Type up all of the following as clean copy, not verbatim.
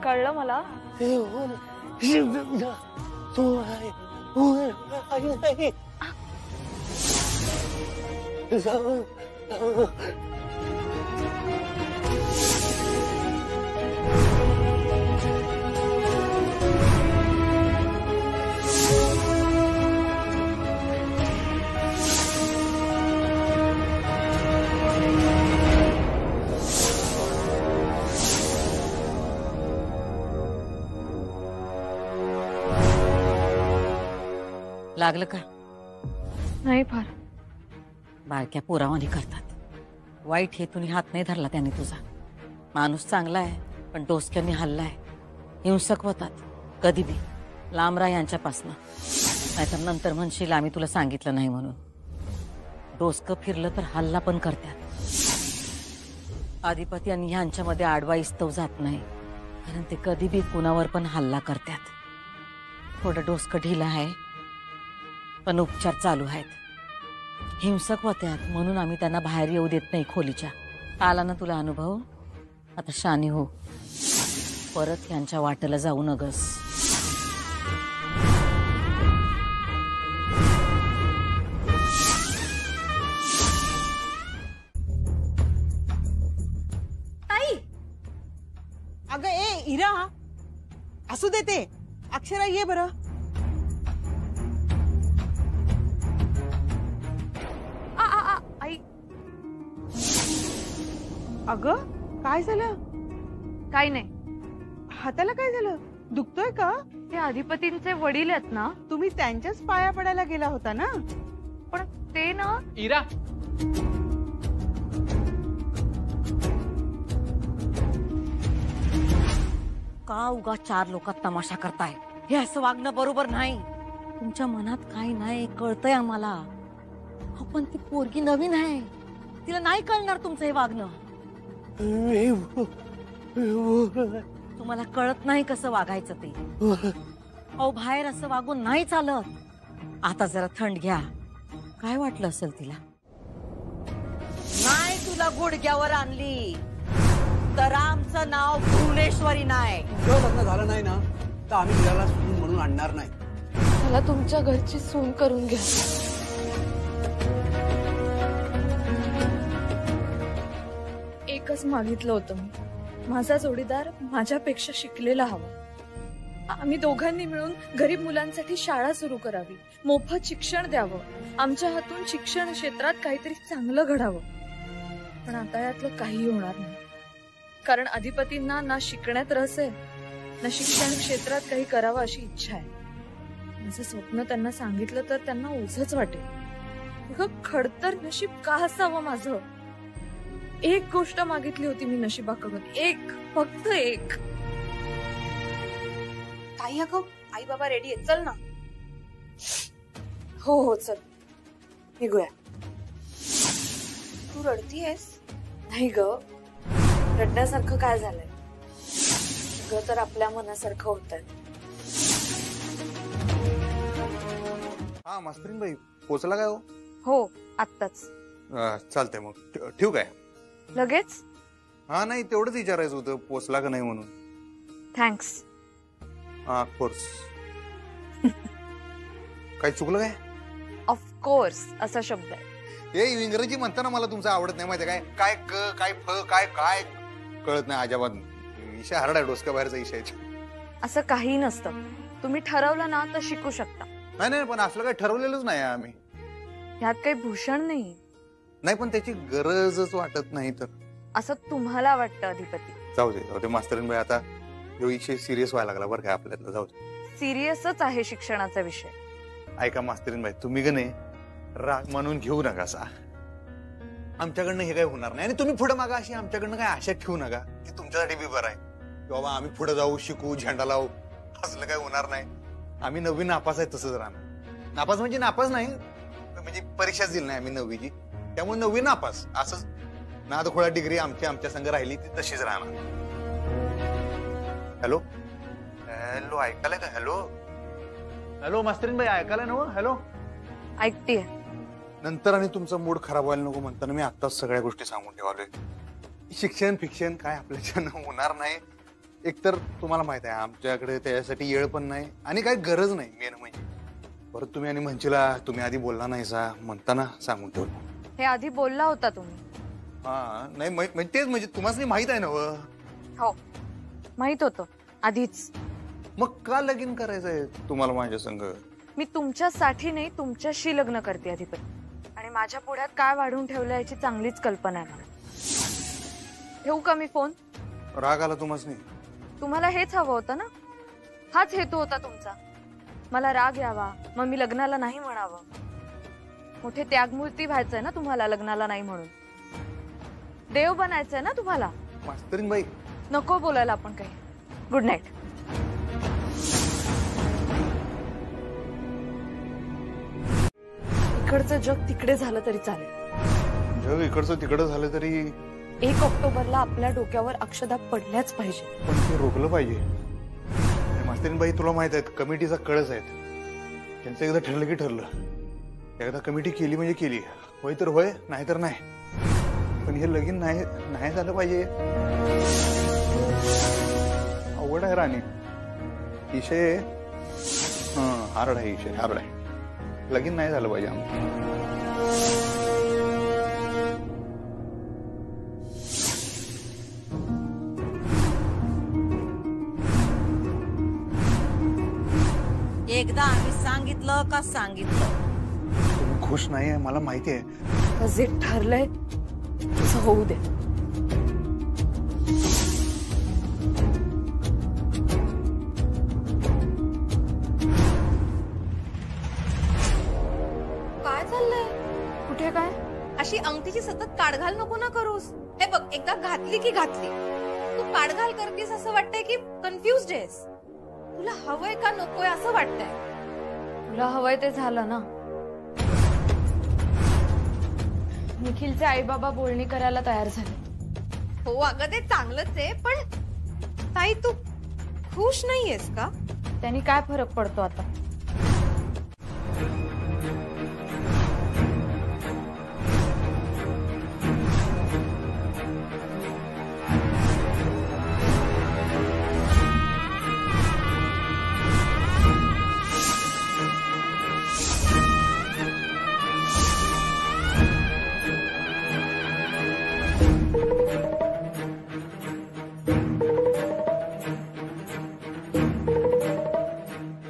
कळलं मला. लागलं का? नाही फार. बारक्या पोरावानी करतात. वाईट हेतून हात नाही धरला त्याने तुझा. माणूस चांगला आहे पण डोसक्यांनी हल्लाय. हिंसक होतात कधी बी. लांब राहा यांच्यापासनं, नाहीतर नंतर म्हणशील आम्ही तुला सांगितलं नाही म्हणून. डोसकं फिरलं तर हल्ला पण करतात. अधिपती आणि ह्यांच्यामध्ये आडवा इस्तव जात नाही, कारण ते कधी बी कुणावर पण हल्ला करतात. थोडं डोसकं ढिला आहे पण उपचार चालू आहेत. हिंसक होत्यात म्हणून आम्ही त्यांना बाहेर येऊ देत नाही खोलीच्या. आला ना तुला अनुभव, आता शानी हो. परत यांच्या वाटेला जाऊ नगस. ताई, अगं ए इरा, असू देते. अक्षरा ये बरं. आई, अगं काय झालं? काही नाही. हाताला काय झालं? दुखतोय का? ते अधिपतींचे वडील आहेत ना. तुम्ही त्यांच्याच पाया पडायला गेला होता ना? पण ते ना. इरा, का उगा चार लोकात तमाशा करताय? हे असं वागणं बरोबर नाही. तुमच्या मनात काही नाही कळतंय आम्हाला. पण ती पोरगी नवीन आहे, तिला नाही कळणार तुमचं हे वागणं. तुम्हाला कळत नाही कसं वागायचं ते. अहो बाहेर असं वागून नाही चालत. आता जरा थंड घ्या. काय वाटलं असेल तिला? नाही तुला गुडघ्यावर आणली तर आमचं नाव भुवनेश्वरी नाही. तुझं लग्न झालं नाही ना तर आम्ही तिला सून म्हणून आणणार नाही. मला तुमच्या घरची सून करून घ्या. एकच मागितलं होतं मी. माझा जोडीदार माझ्यापेक्षा शिकलेला हवा. आम्ही दोघांनी मिळून गरीब मुलांसाठी शाळा सुरू करावी, मोफत शिक्षण द्यावं, आमच्या हातून शिक्षण क्षेत्रात काहीतरी चांगलं घडावं. पण आता यातलं काही होणार नाही, कारण अधिपतींना ना शिकण्यात रस आहे ना शिक्षण क्षेत्रात काही करावं अशी इच्छा आहे. माझं स्वप्न त्यांना सांगितलं तर त्यांना ओझंच वाटेल. खडतर नशीब का असावं माझं? एक गोष्ट मागितली होती मी नशिबाकडून, एक, फक्त एक. ताई अगं, आई बाबा रेडी आहेत, चल ना. हो हो चल निघूया. तू रडतीयस? नाही ग, रडण्यासारखं काय झालंय? ग तर आपल्या मनासारखं होतंय. हा मास्तरीनबाई, पोचला काय? हो आत्ताच. चालतंय मग ठेवू काय? लगेच? हा नाही, तेवढंच विचारायचं होतं पोचला का नाही म्हणून. थँक्स. हा ऑफकोर्स. काय चुकलं काय? ऑफकोर्स असा शब्द आहे. हे इंग्रजी म्हणताना मला तुमचं आवडत नाही माहिती काय? काय क काय फ काय काय कळत नाही अजिबात. विषय हार्ड आहे, डोसका बाहेरचा विषय. असं काही नसतं. तुम्ही ठरवलं ना तर शिकू शकता. नाही नाही, पण असलं काही ठरवलेलंच नाही आम्ही. ह्यात काही भूषण नाही. नाही पण त्याची गरजच वाटत नाही तर. असं तुम्हाला वाटतं अधिपती? जाऊ दे मास्तरीनबाई, आता जो विषय सिरियस व्हायला लागला बरं काय आपल्याला. जाऊ दे. सिरियसच आहे शिक्षणाचा विषय. ऐका मास्तरीनबाई, तुम्ही का नाही राग मानून घेऊ नका सा. आमच्याकडनं हे काही होणार नाही आणि तुम्ही पुढे मागा अशी आमच्याकडनं काय आशा ठेवू नका. ती तुमच्यासाठी बी बरं आहे. की बाबा आम्ही पुढे जाऊ, शिकू, झेंडा लावू, असलं काय होणार नाही. आम्ही 9वी नापास आहे तसंच राहणार. नापास म्हणजे नापास नाही, म्हणजे परीक्षाच दिली नाही आम्ही 9वीची, त्यामुळे 9वी नापास असंच. नादखोळा डिग्री आमच्या संघ राहिली ती तशीच राहणार. हॅलो हॅलो, ऐकायला का? हॅलो हॅलो मास्तरीन बाई, ऐकायला ना? हॅलो, ऐकतेय. नंतर आणि तुमचा मूड खराब व्हायला नको म्हणताना मी आत्ताच सगळ्या गोष्टी सांगून ठेवालोय. शिक्षण फिक्षण काय आपल्याच्यानं होणार नाही. एकतर तुम्हाला माहित आहे आमच्याकडे त्याच्यासाठी येळ पण नाही आणि काही गरज नाही. मेन म्हणजे परत तुम्ही आणि म्हणशीला तुम्ही आधी बोलला नाही सा म्हणताना सांगून ठेवलं. हे आधी बोलला होता तुम्ही. हा नाही तेच म्हणजे तुम्हाला माहित आहे ना? हो माहित होतं आधीच. मग का लगीन करायचंय तुम्हाला माझ्या संग? मी तुमच्यासाठी नाही तुमच्याशी लग्न करते अधिपती, आणि माझ्या पुढ्यात काय वाढून ठेवलं याची चांगलीच कल्पना आहे मला. ठेवू का मी फोन? राग आला तुम्हाला? तुम्हाला हेच हवं होतं ना? हाच हेतू होता तुमचा, मला राग यावा मग मी लग्नाला नाही म्हणावं. मोठे त्यागमूर्ती व्हायचंय ना तुम्हाला लग्नाला नाही म्हणून. देव बनायचंय ना तुम्हाला. मास्तरीन बाई नको बोलायला आपण काही. Good night. इकडचं जग तिकडे झालं तरी चालेल. जग इकडचं तिकडं झालं तरी 1 ऑक्टोबरला आपल्या डोक्यावर अक्षदा पडल्याच पाहिजे. पण ते रोखलं पाहिजे. मास्तरीन बाई तुला माहित आहेत कमिटीचा कळस आहेत, त्यांचं एकदा ठरलं की ठरलं. एकदा कमिटी केली म्हणजे केली. होय तर होय, नाही तर नाही. पण हे लगीन नाही झालं पाहिजे. अवघड आहे राणी. विषय हार्ड आहे. विषय हार्ड आहे. लगीन नाही झालं पाहिजे आमचं. एकदा आम्ही सांगितलं का सांगितलं. तुम्ही खुश नाही आहे मला माहिती आहे. जे ठरलंय तसं होऊ दे. काय चाललंय? कुठे काय? अशी अंगठीची सतत काढघाल नको ना करूस. हे बघ, एकदा घातली की घातली. तू काढघाल करतेस असं वाटतंय की कन्फ्युज्ड आहेस. तुला हवंय का नकोय असं वाटतंय. तुला हवंय ते झालं ना. निखिलचे आई बाबा बोलणी करायला तयार झाले. हो अगं ते चांगलंच आहे, पण ताई तू खुश नाहीयेस का? त्यांनी काय फरक पडतो आता?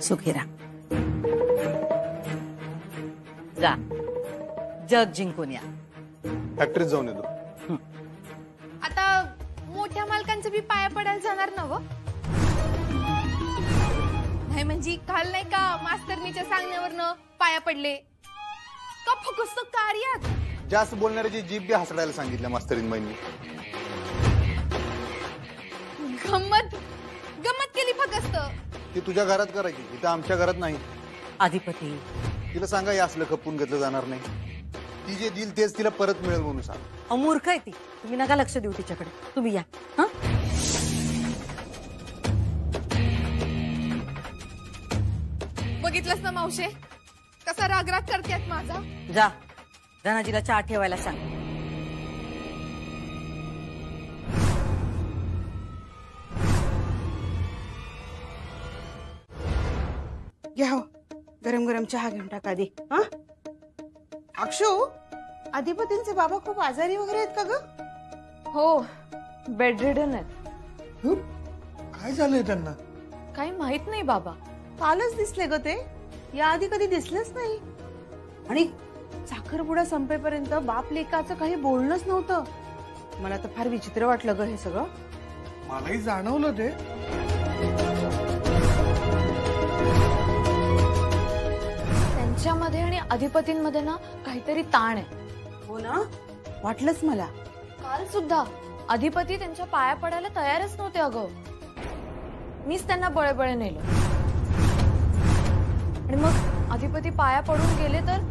सुखी राहा. जा जग जिंकून या. फॅक्टरीत जाऊन येतो. आता मोठ्या मालकांचं बी पाया पडायला जाणार ना व? नाही म्हणजे काल नाही का मास्तरनीच्या सांगण्यावरनं पाया पडले का फक्त कार्यात? जास्त बोलणाऱ्याची जीभ बी हसडायला सांगितलं मास्तरीन बाईंनी. गंमत केली फक्त. ती तुझ्या घरात करायची, तिथं आमच्या घरात नाही. अधिपती तिला सांगा हे असलं खपून घेतलं जाणार नाही. ती जे दिल तेच तिला परत मिळेल म्हणून सांग. मूर्ख आहे ती. तुम्ही नका लक्ष देऊ तिच्याकडे. तुम्ही या. हा बघितलंस ना मावशे कसा रागराग करतेत माझा. जा धनाजीला चहा ठेवायला सांग. घ्या हो, गरम गरम चहा घेऊन टाका आधी. हा अक्षू, अधिपतींचे बाबा खूप आजारी वगैरे आहेत का ग? हो बेडरिडन आहेत. काय झालंय त्यांना? काही माहित नाही बाबा. कालच दिसले ग ते. याआधी कधी दिसलेच नाही. आणि साखरपुडा संपेपर्यंत बाप लेकाचं काही बोलणंच नव्हतं. मला तर फार विचित्र वाटलं ग हे सगळं. मलाही जाणवलं ते. त्यांच्यामध्ये आणि अधिपतींमध्ये ना काहीतरी ताण आहे. हो ना, वाटलंच मला. काल सुद्धा अधिपती त्यांच्या पाया पडायला तयारच नव्हते अगं. मीच त्यांना बळेबळे नेलं आणि मग अधिपती पाया पडून गेले तर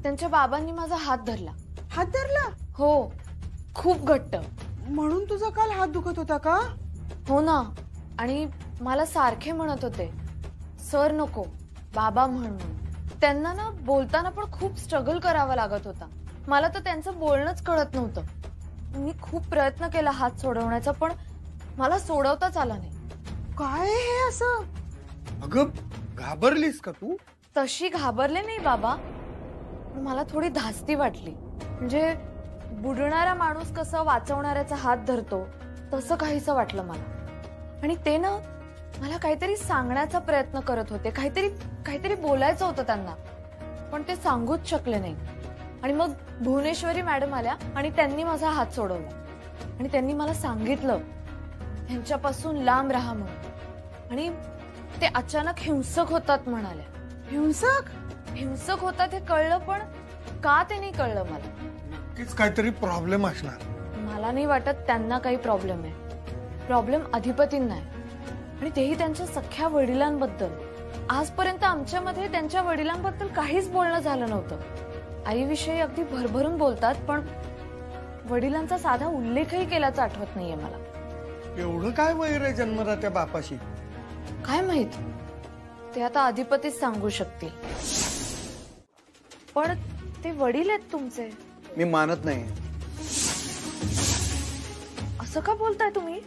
त्यांच्या बाबांनी माझा हात धरला. हात धरला? हो, खूप घट्ट. म्हणून तुझा काल हात दुखत होता का? हो ना. आणि मला सारखे म्हणत होते सर नको, बाबा म्हणून. त्यांना ना बोलताना पण खूप स्ट्रगल करावा लागत होता. मला तर त्यांचं बोलणंच कळत नव्हतं. मी खूप प्रयत्न केला हात सोडवण्याचा, पण मला सोडवताच आला नाही. काय हे असं? अगं घाबरलीस का तू? तशी घाबरले नाही बाबा, पण मला थोडी धास्ती वाटली. म्हणजे बुडणारा माणूस कसं वाचवणाऱ्याचा हात धरतो तसं काहीसं वाटलं मला. आणि ते ना मला काहीतरी सांगण्याचा प्रयत्न करत होते, काहीतरी बोलायचं होतं त्यांना, पण ते सांगूच शकले नाही. आणि मग भुवनेश्वरी मॅडम आल्या आणि त्यांनी माझा हात सोडवला आणि त्यांनी मला सांगितलं ह्यांच्यापासून लांब राहा म्हणून. आणि ते अचानक हिंसक होतात म्हणाल्या. हिंसक होतात हे कळलं, पण का ते नाही कळलं मला. नक्कीच काहीतरी प्रॉब्लेम असणार. मला नाही वाटत त्यांना काही प्रॉब्लेम आहे. प्रॉब्लेम अधिपतींना आहे, आणि तेही त्यांच्या सख्ख्या वडिलांबद्दल. आजपर्यंत आमच्यामध्ये त्यांच्या वडिलांबद्दल काहीच बोलणं झालं नव्हतं. आईविषयी अगदी भरभरून बोलतात, पण वडिलांचा साधा उल्लेखही केल्याचं आठवत नाहीये मला. एवढं काय वैर आहे जन्मदात्या बापाशी? काय माहित, ते आता अधिपतीच सांगू शकतील. पण ते वडील आहेत तुमचे. मी मानत नाही. असं का बोलताय तुम्ही?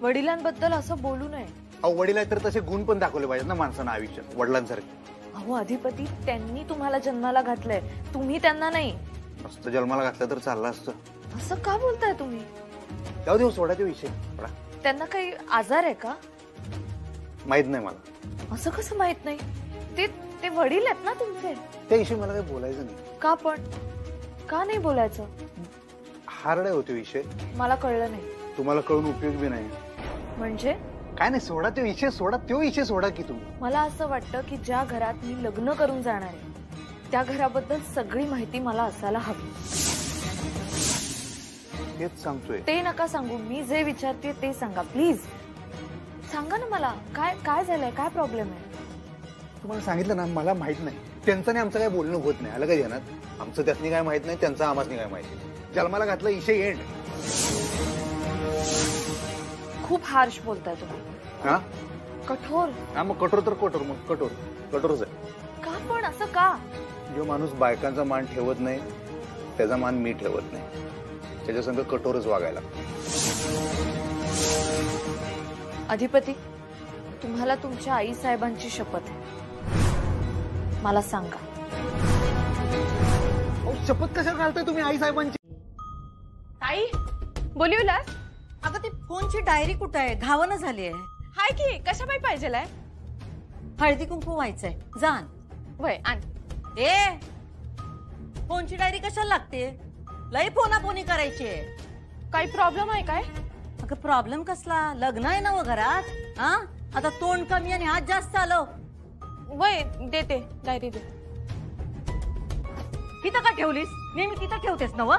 वडिलांबद्दल असं बोलू नये. अहो वडील आहे तर तसे गुण पण दाखवले पाहिजेत ना माणसानं आयुष्यात, वडिलांसारखे. अहो अधिपती, त्यांनी तुम्हाला जन्माला घातलंय, तुम्ही त्यांना नाही. मस्त जन्माला घातलं तर चाललं असतं. असं का बोलताय तुम्ही? जाऊ देऊ, सोडा ते विषय. त्यांना काही आजार आहे का? माहित नाही मला. असं कसं माहित नाही? ते वडील आहेत ना तुमचे. त्या विषयी मला काही बोलायचं नाही. का पण? का नाही बोलायचं? हार्ड आहे होते विषय. मला कळलं नाही. तुम्हाला कळून उपयोग बी नाही. म्हणजे काय नाही, सोडा ते विषय. सोडा तो विषय, सोडा की तुम्ही. मला असं वाटतं की ज्या घरात मी लग्न करून जाणार आहे त्या घराबद्दल सगळी माहिती मला असायला हवी. तेच सांगतोय. ते नका सांगू, मी जे विचारते ते सांगा प्लीज. सांगा ना मला, काय झालंय, काय प्रॉब्लेम आहे? तुम्हाला सांगितलं ना, मला माहित नाही. त्यांचं आणि आमचं काय बोलणं होत नाही. आलं काय ध्यानात? आमचं त्यातनी काय माहित नाही, त्यांचं आम्हाला काय माहिती. जन्माला घातलं विषय एंड. खूप हार्श बोलताय तुम्ही. हा, कठोर. हा मग कठोर तर कठोर. मग कठोरच आहे. का पण असं का? जो माणूस बायकांचा मान ठेवत नाही त्याचा मान मी ठेवत नाही. त्याच्या संग कठोरच वागायला. अधिपती, तुम्हाला तुमच्या आई साहेबांची शपथ आहे, मला सांगा. शपथ कशा घालताय तुम्ही आई साहेबांची? ताई बोलिवलास? अगं ती फोनची डायरी कुठं आहे? घावणं झाली आहे. हाय की, कशा बाई पाहिजेलाय? हळदी कुंकू व्हायचंय. जाण वय आण. ए, फोनची डायरी कशाला लागते? लई फोनाफोनी करायची आहे. काही प्रॉब्लेम आहे काय? अगं प्रॉब्लेम कसला? लग्न आहे ना व घरात. हा, आता तोंड कमी आणि हात जास्त आलो. वय देते, डायरी दे. तिथं का ठेवलीस? नेहमी तिथं ठेवतेस ना व?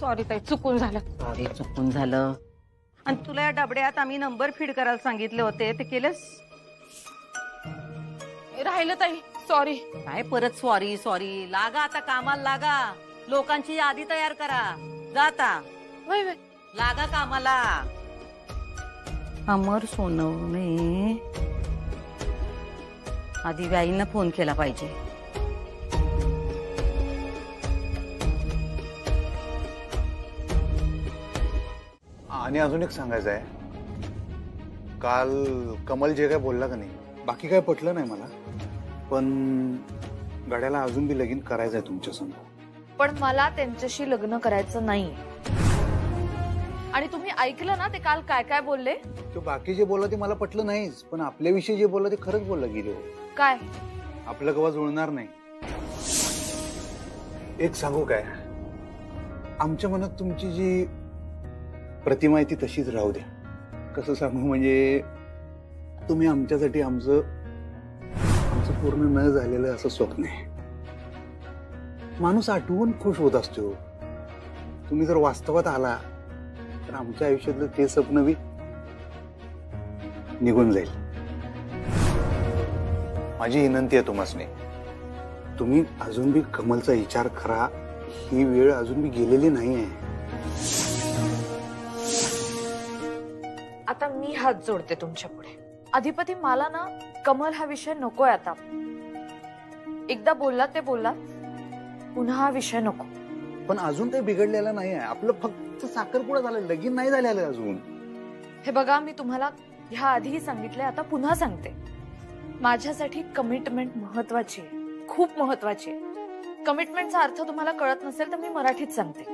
सॉरी ताई, चुकून झालं. सॉरी, चुकून झालं. आणि तुला या डबड्यात आम्ही नंबर फीड करायला सांगितले होते, ते केलेस? राहिलं ताई, सॉरी. काय परत सॉरी? लागा आता, कामाला लागा. लोकांची यादी तयार करा. जाता वय वय लागा कामाला. अमर सोनवणे आधी बाईंना फोन केला पाहिजे. आणि अजून एक सांगायचं आहे. काल कमल जे काय बोलला का नाही, बाकी काय पटलं नाही मला, पण गड्याला अजून बी लगीन करायचंय तुमच्या समोर. पण मला त्यांच्याशी लग्न करायचं नाही. आणि तुम्ही ऐकलं ना ते काल काय काय बोलले? तो बाकी जे बोलला ते मला पटलं नाहीच, पण आपल्याविषयी जे बोलला ते खरंच बोलला गेले. काय? आपलं कवा जुळणार नाही. एक सांगू काय, आमच्या मनात तुमची जी प्रतिमा आहे ती तशीच राहू द्या. कसं सांगू म्हणजे, तुम्ही आमच्यासाठी आमचं पूर्ण न झालेलं असं स्वप्न आहे. माणूस आठवून खुश होत असतो. तुम्ही जर वास्तवात आला तर आमच्या आयुष्यातलं ते स्वप्न बी निघून जाईल. माझी विनंती आहे तुम्हासनी, तुम्ही अजून बी कमलचा विचार करा. ही वेळ अजून बी गेलेली नाहीये. आता मी हात जोडते तुमच्या पुढे. अधिपती, मला ना कमल हा विषय नकोय आता. एकदा बोललात ते बोललात, पुन्हा हा विषय नको. पण अजून काही बिघडलेलं नाही आहे. आपलं फक्त साखरपुडा झालं, लगीन नाही झालेलं अजून. हे बघा, मी तुम्हाला ह्या आधीही सांगितले, आता पुन्हा सांगते. माझ्यासाठी कमिटमेंट महत्वाची आहे, खूप महत्वाची आहे. कमिटमेंटचा अर्थ तुम्हाला कळत नसेल तर मी मराठीत सांगते.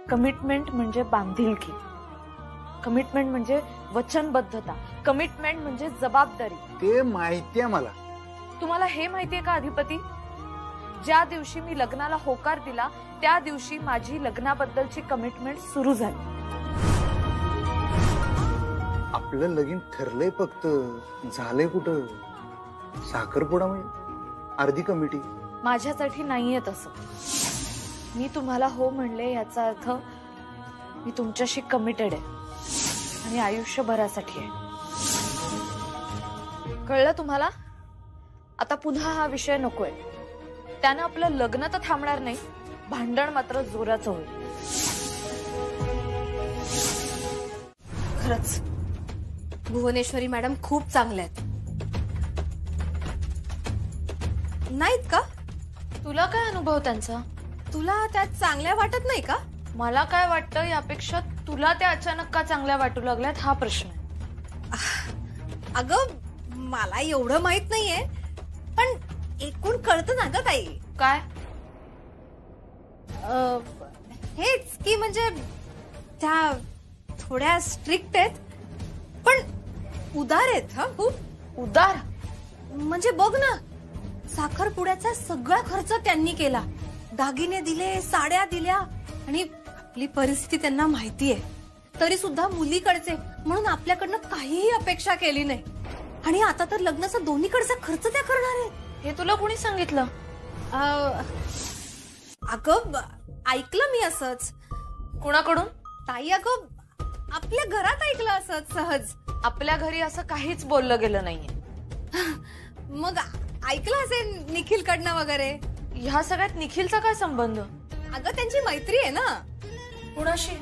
कमिटमेंट म्हणजे बांधिलकी, कमिटमेंट म्हणजे वचनबद्धता, कमिटमेंट म्हणजे जबाबदारी. ते माहितीये मला. तुम्हाला हे माहितीये का अधिपती, ज्या दिवशी मी लग्नाला होकार दिला त्या दिवशी माझी लग्नाबद्दलची कमिटमेंट सुरू झाली. आपलं लगीन ठरलंय, फक्त झालंय कुठं? साखरपुडा म्हणजे अर्धी कमिटी. माझ्यासाठी नाहीये तसं. मी तुम्हाला हो म्हणले याचा अर्थ मी तुमच्याशी कमिटेड आहे आणि आयुष्यभरासाठी आहे. कळलं तुम्हाला? आता पुन्हा हा विषय नकोय. त्यानं आपलं लग्न तर थांबणार नाही, भांडण मात्र जोराचं होईल. खरंच भुवनेश्वरी मॅडम खूप चांगल्या आहेत, नाहीत का? तुला काय अनुभव त्यांचा? तुला त्यात चांगल्या वाटत नाही का? मला काय वाटतं यापेक्षा तुला त्या अचानक का चांगल्या वाटू लागल्यात हा प्रश्न आहे. अगं मला एवढं माहित नाहीये, पण एकूण कळतं ना ग ताई. काय? हेच की म्हणजे त्या थोड्या स्ट्रिक्ट आहेत पण उदार आहेत. हा खूप उदार. म्हणजे बघ ना, साखरपुड्याचा सगळा खर्च त्यांनी केला, दागिने दिले, साड्या दिल्या, आणि आपली परिस्थिती त्यांना माहितीये तरी सुद्धा मुलीकडचे म्हणून आपल्याकडनं काहीही अपेक्षा केली नाही. आणि आता तर लग्नाचा दोन्हीकडचा खर्च त्या करणार आहे. हे तुला कोणी सांगितलं? अगं ऐकलं मी असंच. कुणाकडून? ताई अगं आपल्या घरात ऐकलं असंच सहज. आपल्या घरी असं काहीच बोललं गेलं नाहीये. मग ऐकलं असेल निखिलकडनं वगैरे. ह्या सगळ्यात निखिलचा काय संबंध? अगं त्यांची मैत्री आहे ना. कुणाशी?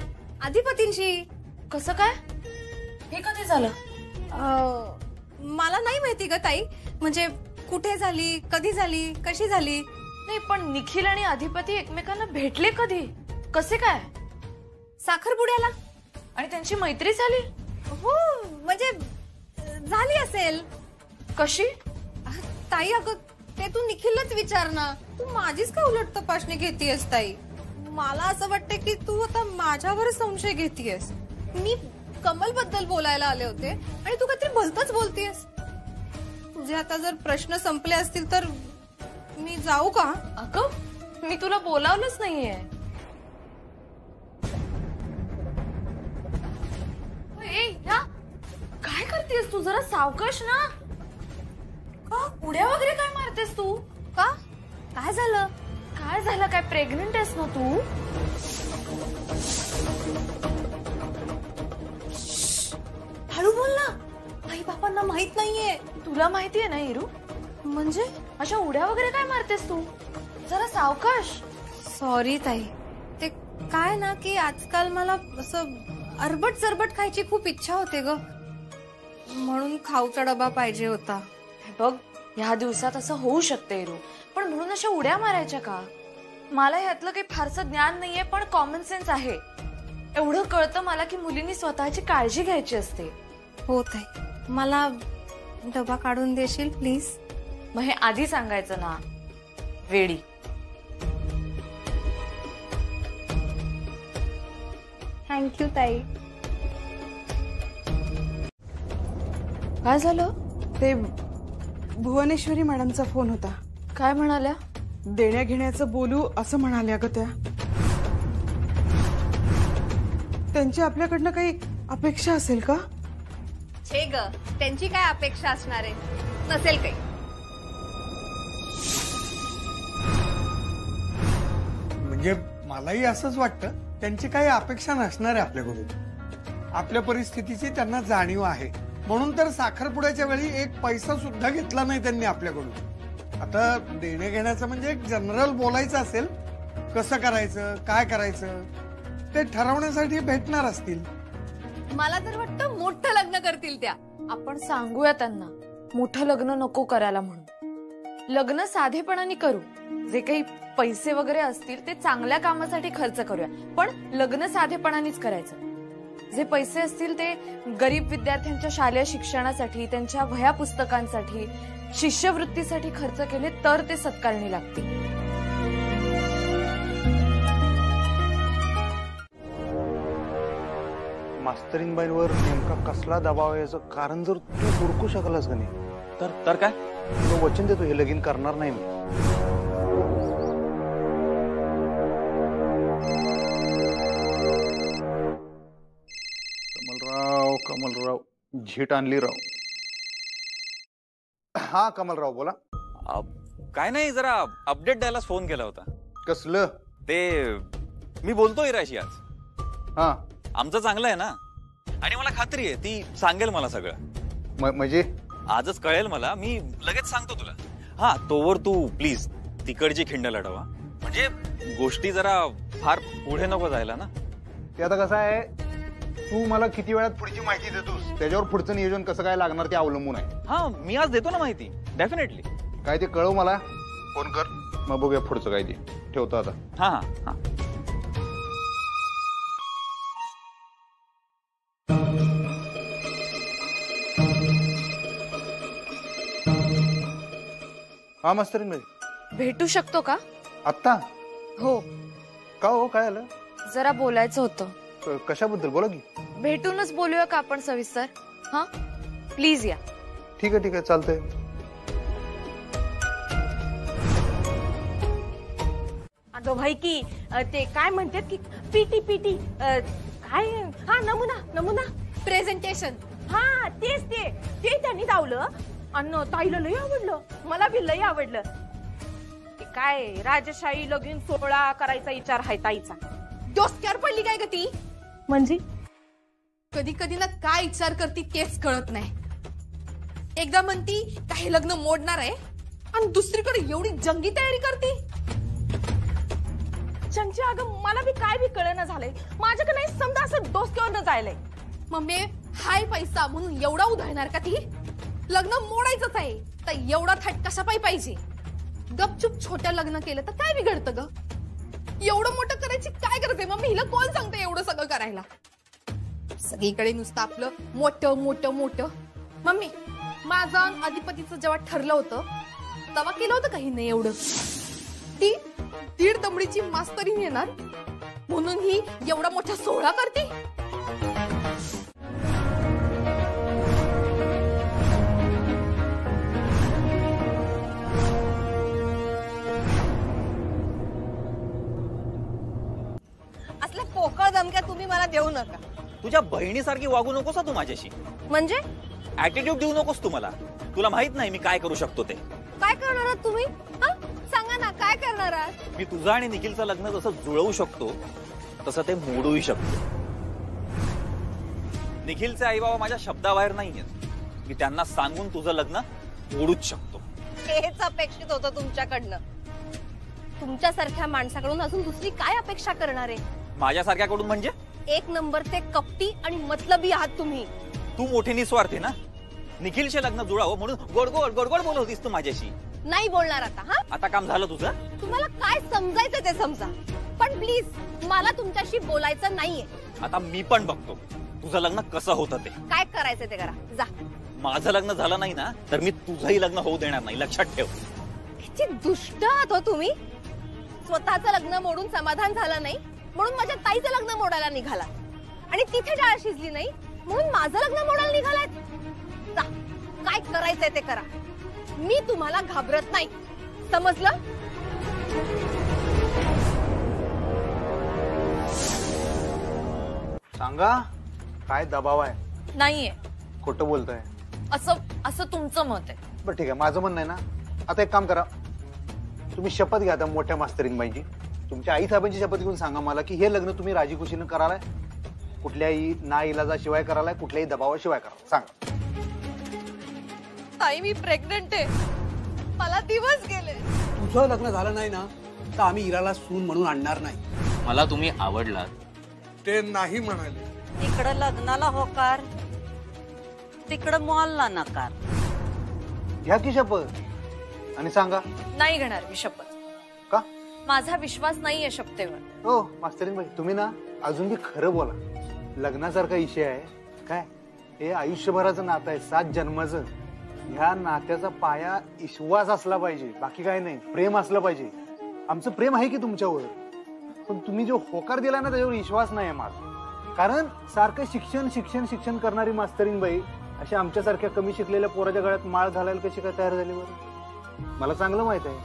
अधिपतींशी. कसं काय? हे कधी झालं? मला नाही माहिती ग ताई, म्हणजे कुठे झाली, कधी झाली, कशी झाली. नाही, पण निखिल आणि अधिपती एकमेकांना भेटले कधी, कसे काय? साखरपुड्याला. आणि त्यांची मैत्री झाली? हो म्हणजे झाली असेल. कशी? ताई अगं ते तू निखिलच विचार ना. तू माझीच का उलट तपासणी घेतीयस ताई? मला असं वाटतं की तू आता माझ्यावर संशय घेतीयस. मी कमल बद्दल बोलायला आले होते आणि तू काहीतरी भलतंच बोलतीयस. तुझे आता जर प्रश्न संपले असतील तर मी जाऊ का? अगं मी तुला बोलावलंच नाहीये. काय करतेस तू? जरा सावकाश ना. का उड्या वगैरे काय मारतेस तू? का? काय झालं? काय झालं? काय प्रेग्नेंट आहेस ना तू? हळू बोल ना, आई बापांना माहित नाहीये. तुला माहितीये ना इरू? म्हणजे अशा उड्या वगैरे काय मारतेस तू? जरा सावकाश. सॉरी ताई, ते काय ना की आजकाल मला असं अरबट सरबट खायची खूप इच्छा होते ग, म्हणून खाऊचा डबा पाहिजे होता. बघ, ह्या दिवसात असं होऊ शकते इरू, पण म्हणून अशा उड्या मारायच्या का? मला ह्यातलं काही फारसं ज्ञान नाहीये, पण कॉमन सेन्स आहे. एवढं कळतं मला की मुलींनी स्वतःची काळजी घ्यायची असते. हो ताई, मला डबा काढून देशील प्लीज? मग हे आधी सांगायचं ना, वेडी. थँक्यू ताई. काय झालं? ते भुवनेश्वरी मॅडमचा फोन होता. काय म्हणाल्या? देण्या घेण्याचं बोलू असं म्हणाल्या ग त्या. त्यांची आपल्याकडनं काही अपेक्षा असेल का? छे ग, त्यांची काय अपेक्षा असणार आहे? नसेल काही. म्हणजे मलाही असंच वाटतं, त्यांची काही अपेक्षा नसणार आहे आपल्याकडून. आपल्या परिस्थितीची त्यांना जाणीव आहे, म्हणून तर साखरपुड्याच्या वेळी एक पैसा सुद्धा घेतला नाही त्यांनी आपल्याकडून. आता देणे घेण्याचं म्हणजे एक जनरल बोलायचं असेल, कसं करायचं काय करायचं ते ठरवण्यासाठी भेटणार असतील. मला तर वाटतं मोठं लग्न करतील त्या. आपण सांगूया त्यांना मोठं लग्न नको करायला म्हणून. लग्न साधेपणाने करू. जे काही पैसे वगैरे असतील ते चांगल्या कामासाठी खर्च करूया, पण लग्न साधेपणानेच करायचं. जे पैसे असतील ते गरीब विद्यार्थ्यांच्या शालेय शिक्षणासाठी, त्यांच्या वह्या पुस्तकांसाठी, शिष्यवृत्तीसाठी खर्च केले तर ते सत्कारणी लागतील. मास्तरीनबाईंवर नेमका कसला दबाव आहे याचं कारण जर तू हुडकू शकलास का नाही तर काय तो वचन देतो हे लगीन करणार नाही मी. कमलराव झीट आणली राव. हा कमलराव बोला. काय नाही, जरा अपडेट द्यायला फोन केला होता. कसलं? ते मी बोलतो इराशी आज. हा आमचं चांगलं आहे ना, आणि मला खात्री आहे ती सांगेल मला सगळं. म्हणजे आजच कळेल मला, मी लगेच सांगतो तुला. हा तोवर तू प्लीज तिकडची खिंड लढवा, म्हणजे गोष्टी जरा फार पुढे नको जायला ना. ते आता कसं आहे, तू मला किती वेळात पुढची माहिती देतोस त्याच्यावर पुढचं नियोजन कसं काय लागणार ते अवलंबून आहे. हा मी आज देतो ना माहिती, डेफिनेटली. काय ते कळव मला, फोन कर, मग बघूया पुढचं काय ते. ठेवतो आता. हा हा हा. हा मास्तरीन बाई, भेटू शकतो का? आत्ता? हो, का हो, काय आलं? जरा बोलायचं होतं. कशाबद्दल बोला की. भेटूनच बोलूया का आपण सविस्तर? हा प्लीज या. ठीक आहे चालतंय. अगं भाई की ते काय म्हणतात की पीटी काय, हा नमुना प्रेझेंटेशन. हा तेच ते त्यांनी लावलं आणि ताईला लय आवडलं, मला बी लय आवडलं. ते काय राजशाही लगीन सोहळा करायचा विचार आहे ताईचा. डोसक्यावर पडली काय ग ती? म्हणजे कधी कधी ना काय विचार करती तेच कळत नाही. एकदा म्हणती काही लग्न मोडणार आहे आणि दुसरीकडे एवढी जंगी तयारी करती. चंची अगं मला बी काय बी कळेना झालंय. माझ्याकडे नाही समजा असं डोसक्यावर न जायलंय. मम्मी हाय पैसा म्हणून एवढा उधळणार का ती? लग्न मोडायचंच आहे तर एवढा थाट कशा पाहिजे? गपचूप छोट्या लग्न केलं तर काय बिघडतं ग? एवढं मोठं करायची काय गरज आहे मम्मी? हिला कोण सांगतं एवढं सगळं करायला? सगळीकडे नुसतं आपलं मोठं मोठं मोठं. मम्मी माझं अधिपतीचं जेव्हा ठरलं होतं तेव्हा केलं होतं काही नाही एवढं. ती 1.5 दमडीची मास्तरीन येणार म्हणून ही एवढा मोठा सोहळा करते. असल्या पोकळ धमक्या तुम्ही मला देऊ नका. तुझ्या बहिणीसारखी वागू नकोस तू माझ्याशी. म्हणजे ऍटिट्यूड देऊ नकोस तू मला. तुला माहित नाही मी काय करू शकतो ते. काय करणार आहात तुम्ही? सांगा ना काय करणार आहात? मी तुझं आणि निखिलचं लग्न जसं जुळवू शकतो तसं ते मोडूही शकतो. निखिलचे आई बाबा माझ्या शब्दाबाहेर नाहीयेत. मी त्यांना सांगून तुझं लग्न मोडूच शकतो. हेच अपेक्षित होतं तुमच्याकडनं. तुमच्यासारख्या माणसाकडून अजून दुसरी काय अपेक्षा करणार आहे? माझ्यासारख्याकडून म्हणजे? 1 नंबरचे कपटी आणि मतलबी आहात तुम्ही. तू मोठी निस्वार्थी ना. निखिलचे लग्न जुळावं म्हणून गोडगोड गोडगोड बोलत होतीस तू माझ्याशी. नाही बोलणार आता. हा आता काम झालं तुझं. तुम्हाला काय समजायचं ते समजा, पण प्लीज मला तुमच्याशी बोलायचं नाहीये. आता मी पण बघतो तुझं लग्न कसं होतं ते. काय करायचं ते करा, जा. माझं लग्न झालं नाही ना तर मी तुझंही लग्न होऊ देणार नाही, लक्षात ठेव. किती दुष्ट आहात हो तुम्ही. स्वतःचं लग्न मोडून समाधान झालं नाही म्हणून माझ्या ताईचं लग्न मोडायला निघाला, आणि तिथे डाळ शिजली नाही म्हणून माझं लग्न मोडायला निघालात. जा, काय करायचंय ते करा. मी तुम्हाला घाबरत नाही, समजलं? सांगा काय दबाव आहे? नाहीये. खोटं बोलताय? असं तुमचं मत आहे. बरं ठीक आहे, माझं म्हणणं आहे ना. आता एक काम करा, तुम्ही शपथ घ्या आता मोठ्या मास्तरीनबाईंची. तुमच्या आई साहेबांची शपथ घेऊन सांगा मला की हे लग्न तुम्ही राजीखुशीनं करालाय, कुठल्याही ना इलाजाशिवाय करालाय, कुठल्याही दबावाशिवाय करालाय. सांगा. ताई मी प्रेग्नंट आहे, मला दिवस गेले. तुझं लग्न झालं नाही ना तर आम्ही इराला सून म्हणून आणणार नाही. मला तुम्ही आवडलात. ते नाही म्हणाले. इकडं लग्नाला होकार, तिकडं मॉलला नकार. घ्या की शपथ आणि सांगा. नाही घेणार मी शपथ. का? माझा विश्वास नाहीये शपथेवर. हो मास्तरीन बाई, तुम्ही ना अजून बी खरं बोला. लग्नासारखा विषय आहे काय? हे आयुष्यभराचं नातं आहे, 7 जन्माचं. ह्या नात्याचा पाया विश्वास असला पाहिजे, बाकी काय नाही. प्रेम असलं पाहिजे. आमचं प्रेम आहे की तुमच्यावर, पण तुम्ही जो होकार दिला ना त्याच्यावर विश्वास नाही आहे माझा. कारण सारखं शिक्षण शिक्षण शिक्षण करणारी मास्तरीन बाई अशा आमच्यासारख्या कमी शिकलेल्या पोराच्या गळ्यात माळ घालायला कशी काय तयार झाली बरं? मला चांगलं माहित आहे,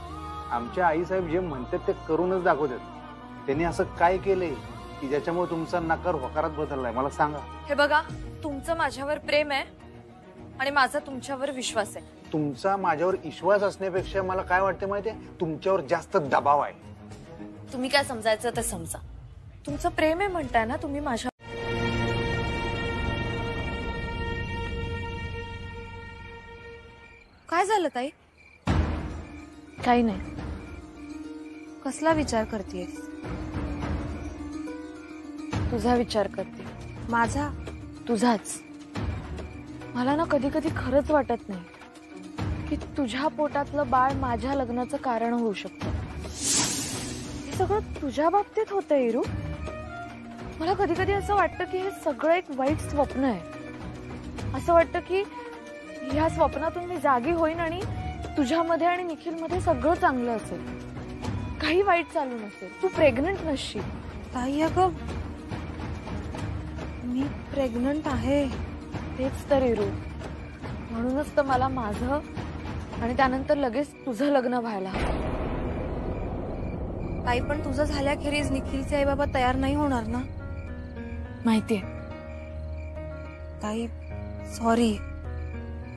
आमच्या आईसाहेब जे म्हणतात ते करूनच दाखवतात. त्यांनी असं काय केलंय की ज्याच्यामुळे तुमचा नकार होकारात बदललाय? मला सांगा. हे बघा, तुमचं माझ्यावर प्रेम आहे आणि माझा तुमच्यावर विश्वास आहे. तुमचा माझ्यावर विश्वास असण्यापेक्षा मला काय वाटतं माहितीये, तुमच्यावर जास्त दबाव आहे. तुम्ही काय समजायचं ते समजा. तुमचं प्रेम आहे म्हणताय ना तुम्ही माझ्या. काय झालं ताई? काही नाही. कसला विचार करतेस? तुझा विचार करते. माझा? तुझाच. मला ना कधी कधी खरंच वाटत नाही की तुझ्या पोटातलं बाळ माझ्या लग्नाचं कारण होऊ शकतं. हे सगळं तुझ्या बाबतीत होतं इरू. मला कधी कधी असं वाटतं की हे सगळं एक वाईट स्वप्न आहे. असं वाटतं की ह्या स्वप्नातून मी जागी होईन आणि तुझ्यामध्ये आणि निखिलमध्ये सगळं चांगलं असेल, काही वाईट चालू नसेल, तू प्रेग्नंट नसशील. ताई अगं मी प्रेग्नंट आहे. तेच तर इरू, म्हणूनच तर मला माझं आणि त्यानंतर लगेच तुझं लग्न व्हायला. ताई पण तुझं झाल्याखेरीज निखिलचे आई बाबा तयार नाही होणार ना? माहितीये ताई, सॉरी,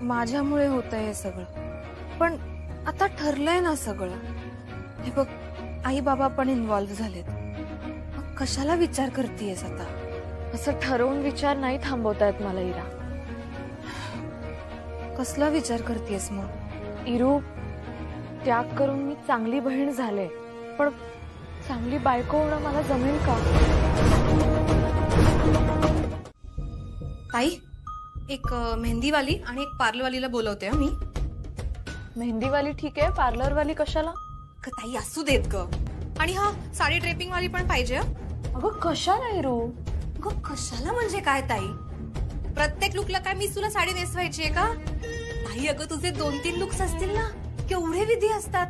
माझ्यामुळे होतंय हे सगळं. पण आता ठरलंय ना सगळं. हे बघ, आई बाबा पण इन्व्हॉल्व्ह झालेत. मग कशाला विचार करतेयस आता? असं ठरवून विचार नाही थांबवतायत मला इरा. कसला विचार करतेयस मग? इरू, त्याग करून मी चांगली बहीण झाले, पण चांगली बायको होणं मला जमेल का? ताई, एक मेहंदीवाली आणि एक पार्लरवालीला बोलवते मी. मेहंदीवाली ठीक आहे, पार्लरवाली कशाला? ताई असू देत ग. आणि हा साडी ड्रेपिंग वाली पण पाहिजे. अगं कशाला इरू? अगं कशाला म्हणजे काय ताई? प्रत्येक लुकला काय मी तुला साडी नेसवायची आहे का? ताई अगं तुझे 2-3 लुक्स असतील ना, केवढे विधी असतात.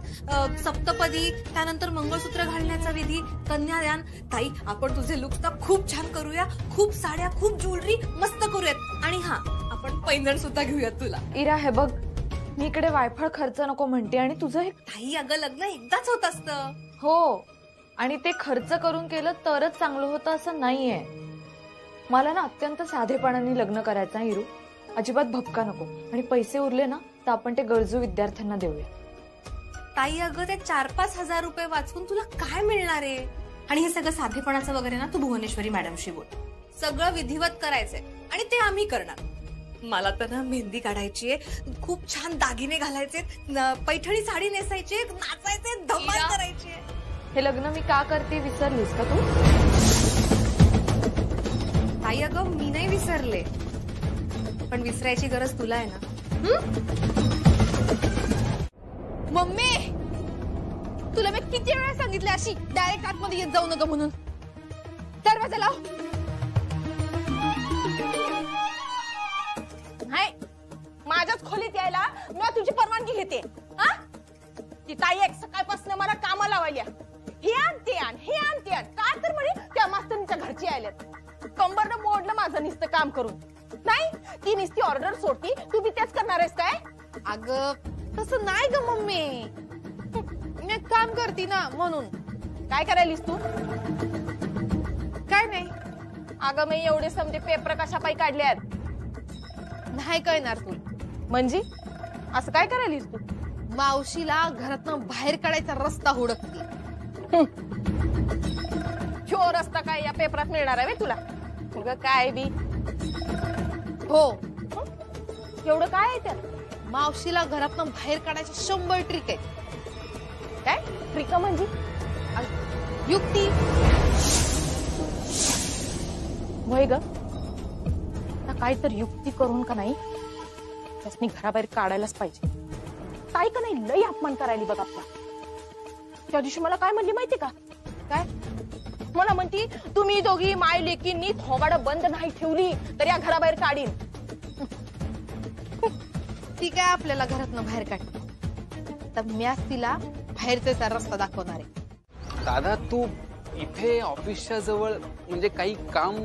सप्तपदी, त्यानंतर मंगळसूत्र घालण्याचा विधी, कन्यादान. ताई आपण तुझे लुक्स ना खूप छान करूया. खूप साड्या, खूप ज्वेलरी मस्त करूयात. आणि हा, आपण पैंजण सुद्धा घेऊयात तुला. इरा हे बघ, मी इकडे वायफळ खर्च नको म्हणते आणि तुझं हे. ताई अगं लग्न एकदाच होत असतं. हो, आणि ते खर्च करून केलं तरच चांगलं होतं असं नाहीये. मला ना अत्यंत साधेपणाने लग्न करायचं आहे इरू. अजिबात भपका नको. आणि पैसे उरले ना तर आपण ते गरजू विद्यार्थ्यांना देऊया. ताई अगं ते 4-5 हजार रुपये वाचवून तुला काय मिळणार आहे? आणि हे सगळं साधेपणाचं वगैरे ना तू भुवनेश्वरी मॅडमशी बोल. सगळं विधिवत करायचंय आणि ते आम्ही करणार. मला तर ना मेहंदी काढायची आहे, खूप छान दागिने घालायचे, पैठणी साडी नेसायची, नाचायचे, धमाल करायची. हे लग्न मी का करते विसरलीस का तू? ताई अगं मी नाही विसरले, पण विसरायची गरज तुला आहे ना. मम्मी, तुला मी किती वेळा सांगितलं अशी डायरेक्ट आतमध्ये येत जाऊ नका म्हणून. दरवाजा लाव. हाय, माझ्याच खोलीत यायला मी तुझी परवानगी घेते. हा, ती ताई एक सकाळपासून मला कामाला लावायला. हे आण ते आण, हे आण ते आण. का तर म्हणे त्या मास्तरीच्या घरची आल्यात. कंबरनं मोडलं माझं नुसतं काम करून. नाही, ती नुसती ऑर्डर सोडती, तू बी तेच करणार आहेस काय? अगं तसं नाही ग मम्मी, मी काम करती ना म्हणून. काय करायलीस तू? काय नाही. अगं मी एवढे समजे पेपर कशा पायी काढल्यात नाही कळणार तू. म्हणजे असं काय करायलीस तू? मावशीला घरातनं बाहेर काढायचा रस्ता हुडकती. ह्यो रस्ता काय या पेपरात मिळणार आहे तुला? काय बी हो, एवढं काय आहे त्यात? मावशीला घरातनं बाहेर काढायच्या 100 ट्रिक आहेत. काय ट्रिक म्हणजे युक्ती. वय ग काहीतरी युक्ती करून का नाही त्यासनी घराबाहेर काढायलाच पाहिजे. काय का नाही लई अपमान करायली बघ आपला. त्या दिवशी मला काय म्हणली माहिती का? काय मला म्हणती तुम्ही दोघी माय लेकींनी थोबाड बंद नाही ठेवली तर या घराबाहेर काढीन. ती काय आपल्याला घरातनं बाहेर काढते तर मीच तिला बाहेरचा रस्ता दाखवणार आहे. दादा तू इथे ऑफिसच्या जवळ म्हणजे काही काम.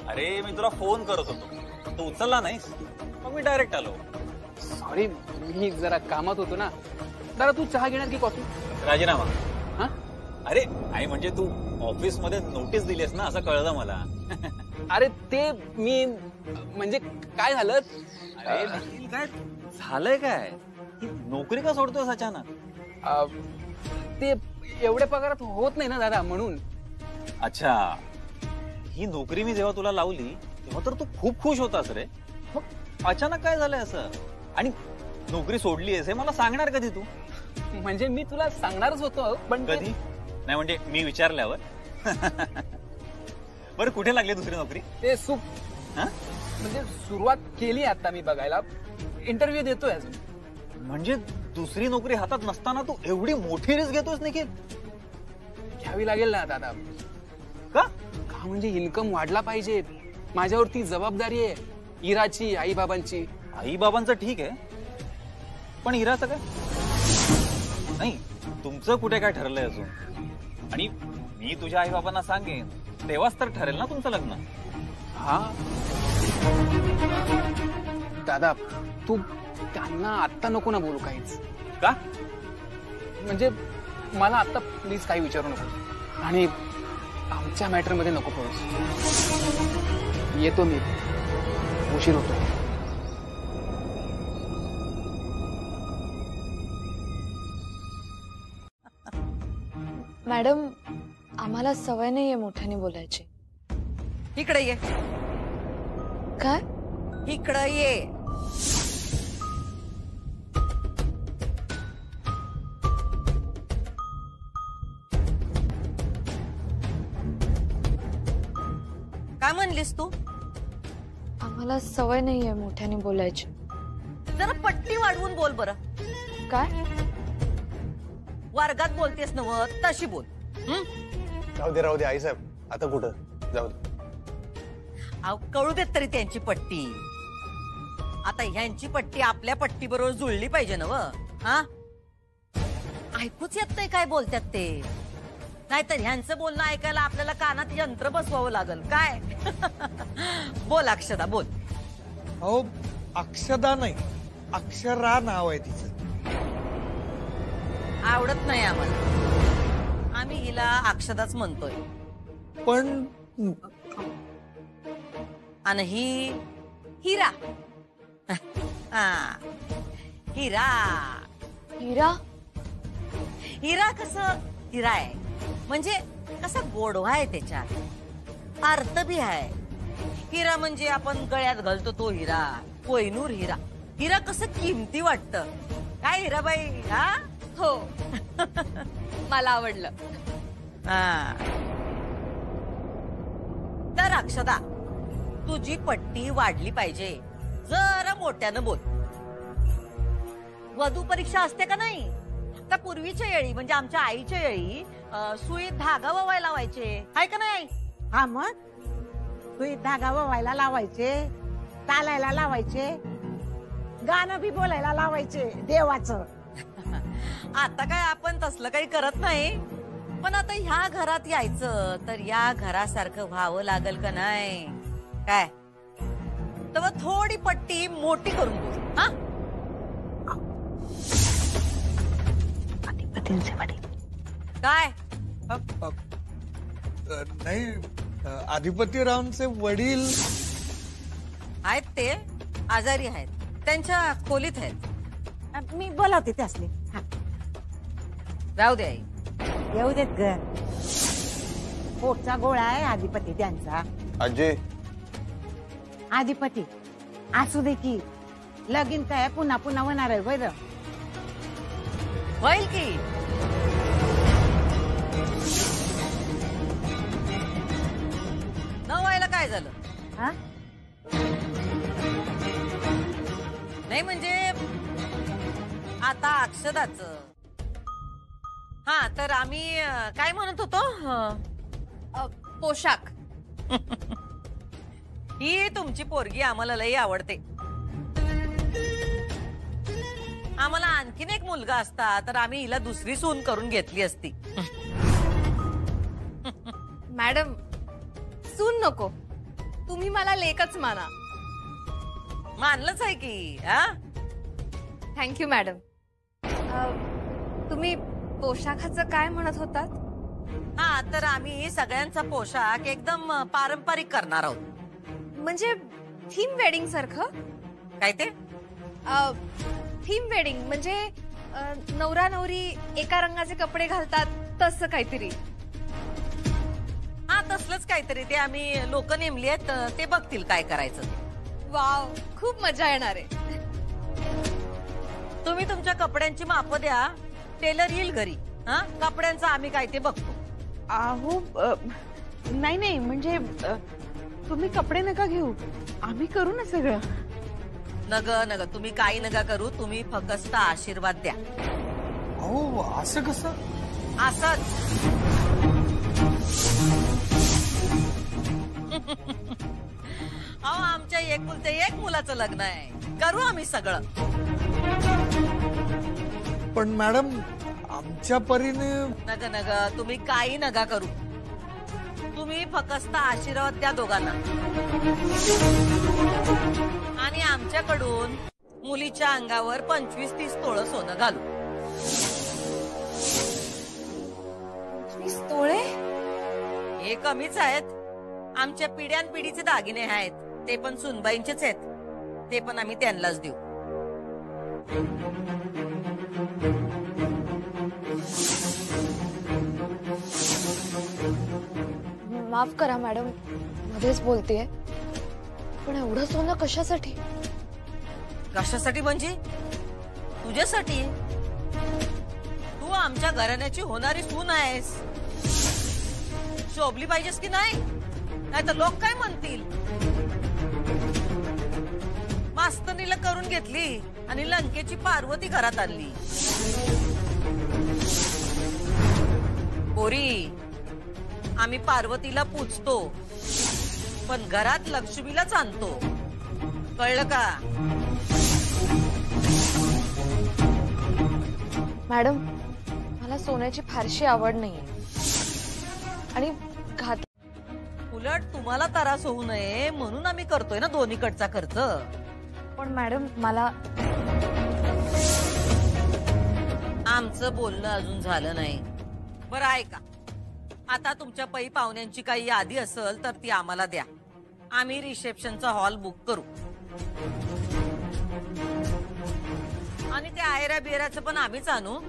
अरे मी तुला फोन करत होतो, तू उचलला नाहीस, मग मी डायरेक्ट आलो. सॉरी मी जरा कामात होतो ना. दादा तू चहा घेणार की कॉफी? राजीनामा. हा? अरे आई म्हणजे तू ऑफिस मध्ये नोटीस दिलीस ना असं कळलं मला. अरे ते मी म्हणजे काय झालं? अरे काय झालंय काय? ही नोकरी का सोडतोय अचानक? ते एवढ्या पगारात होत नाही ना दादा म्हणून. अच्छा, ही नोकरी मी जेव्हा तुला लावली तेव्हा तर तू खूप खुश होतास रे. मग अचानक काय झालंय असं? आणि नोकरी सोडली आहेस हे मला सांगणार कधी तू? म्हणजे मी तुला सांगणारच होतो पण कधी नाही म्हणजे मी विचारल्यावर. बरं कुठे लागली दुसरी नोकरी? ते म्हणजे सुरुवात केली आता मी बघायला. इंटरव्ह्यू देतोय अजून. म्हणजे दुसरी नोकरी हातात नसताना तू एवढी मोठी रिस्क घेतोस निखिल? घ्यावी लागेल ना दादा. का? का म्हणजे इन्कम वाढला पाहिजे. माझ्यावरती जबाबदारी आहे इराची, आई बाबांची. आई बाबांचं ठीक आहे पण इराचं काय? नाही तुमचं कुठे काय ठरलंय अजून? आणि मी तुझ्या आई बाबांना सांगेन तेव्हाच तर ठरेल ना तुमचं लग्न. हा दादा तू त्यांना आत्ता नको ना बोलू काहीच. का? म्हणजे मला आता प्लीज काही विचारू नको आणि आमच्या मॅटर मध्ये नको पडूस. येतो मी, उशीर होतो. मॅडम आम्हाला सवय नाहीये मोठ्याने बोलायची. इकडे ये, काय? इकडे ये. काय म्हणलीस तू? आम्हाला सवय नाहीये मोठ्याने बोलायची. जरा पट्टी वाढवून बोल बरं. काय? वर्गात बोलतेस नव तशी बोल. राहू दे आई साहेब आता कुठं जाऊ दे. अहो कळू देत तरी त्यांची पट्टी. आता ह्यांची पट्टी आपल्या पट्टी बरोबर जुळली पाहिजे ना व. हा ऐकूच येत नाही काय बोलतात ते. नाहीतर ह्यांचं बोलणं ऐकायला आपल्याला कानात यंत्र बसवावं लागल काय. बोल अक्षदा बोल. अहो अक्षदा नाही अक्षरा नाव आहे तिचं. आवडत नाही आम्हाला. आम्ही हिला अक्षदाच म्हणतोय. पण आणि ही हिरा. हा हिरा. हिरा? हिरा कसं हिरा आहे म्हणजे कसा गोडवा आहे त्याच्यात, अर्थ बी आहे. हिरा म्हणजे आपण गळ्यात घालतो तो हिरा, कोहिनूर हिरा. हिरा कसं किमती वाटतं काय हिराबाई? हा हो मला आवडलं. हा तर अक्षदा तुझी पट्टी वाढली पाहिजे. जरा मोठ्यानं बोल. वधू परीक्षा असते का नाही? तर पूर्वीच्या वेळी म्हणजे आमच्या आईच्या वेळी सुईत धागा ववायला लावायचे आहे का नाही? हा मग सुईत धागा ववायला लावायचे, चालायला लावायचे, गाणं बी बोलायला लावायचे देवाचं. आता काय आपण तसलं काही करत नाही. पण आता ह्या घरात यायचं तर या घरासारखं व्हावं लागल का नाही काय? तर थोडी पट्टी मोठी करून बोल. हा काय? नाही अधिपतीरावांचे वडील आहेत ते आजारी आहेत, त्यांच्या खोलीत आहेत. मी बोलावते त्यासले. जाऊ दे आई. येऊ देत ग. पोटचा गोळा आहे अधिपती त्यांचा. अजय अधिपती असू दे की. लगीन काय पुन्हा पुन्हा होणार आहे बरं. होईल की. न व्हायला काय झालं? हा? नाही म्हणजे आता अक्षदाचं. हा तर आम्ही काय म्हणत होतो? पोशाख. ही तुमची पोरगी आम्हाला लई आवडते. आम्हाला आणखीन एक मुलगा असता तर आम्ही हिला दुसरी सून करून घेतली असती. मॅडम सून नको, तुम्ही मला लेकच माना. मानलंच आहे की. Thank you madam. तुम्ही पोशाखाचं काय म्हणत होतात? हा तर आम्ही सगळ्यांचा पोशाख एकदम पारंपरिक करणार आहोत. म्हणजे थीम वेडिंग सारखं? काय ते? थीम वेडिंग म्हणजे नवरा नवरी एका रंगाचे कपडे घालतात तसं काहीतरी. हा तसलंच काहीतरी. ते आम्ही लोक नेमली आहेत, ते बघतील काय करायचं. वाव, खूप मजा येणार आहे. तुम्ही तुमच्या कपड्यांची माप द्या, टेलर येईल घरी. हा कपड्यांचं आम्ही काय ते बघतो. अहो नाही नाही म्हणजे तुम्ही कपडे नका घेऊ, आम्ही करू ना सगळं. नग नग तुम्ही काही नका करू, तुम्ही फक्त आशीर्वाद द्या. अहो असं कसं? असंच. अहो आमच्या एकुलते एक मुलाचं लग्न आहे, करू आम्ही सगळं. पण मॅडम आमच्या परीने. नग नग तुम्ही काही नका करू, तुम्ही फक्त आशीर्वाद द्या दोघांना. आणि आमच्याकडून मुलीच्या अंगावर 25-30 तोळं सोनं घालू. 25 तोळे? हे कमीच आहेत. आमच्या पिढ्यानपिढीचे दागिने आहेत, ते पण सुनबाईंचेच आहेत, ते पण आम्ही त्यांनाच देऊ. माफ करा मॅडम, मध्येच बोलतेय, पण एवढं सोनं कशासाठी? कशासाठी म्हणजे? तुझ्यासाठी. तू आमच्या घराण्याची होणारी सून आहेस, शोभली पाहिजेस की नाही? नाही तर लोक काय म्हणतील? मास्तनीला करून घेतली आणि लंकेची पार्वती घरात आणली. पोरी, आम्ही पार्वतीला पूजतो पण घरात लक्ष्मीलाच आणतो, कळलं का? मॅडम मला सोन्याची फारशी आवड नाहीये आणि घात. उलट तुम्हाला त्रास होऊ नये म्हणून आम्ही करतोय ना दोन्हीकडचा खर्च. पण मॅडम मला. आमचं बोलणं अजून झालं नाही. बरं ऐका, आता तुमच्या पै पाहुण्यांची काही यादी असेल तर ती आम्हाला द्या, आम्ही रिसेप्शनचा हॉल बुक करू. आणि ते आयरा बिराचं पण आम्हीच आणू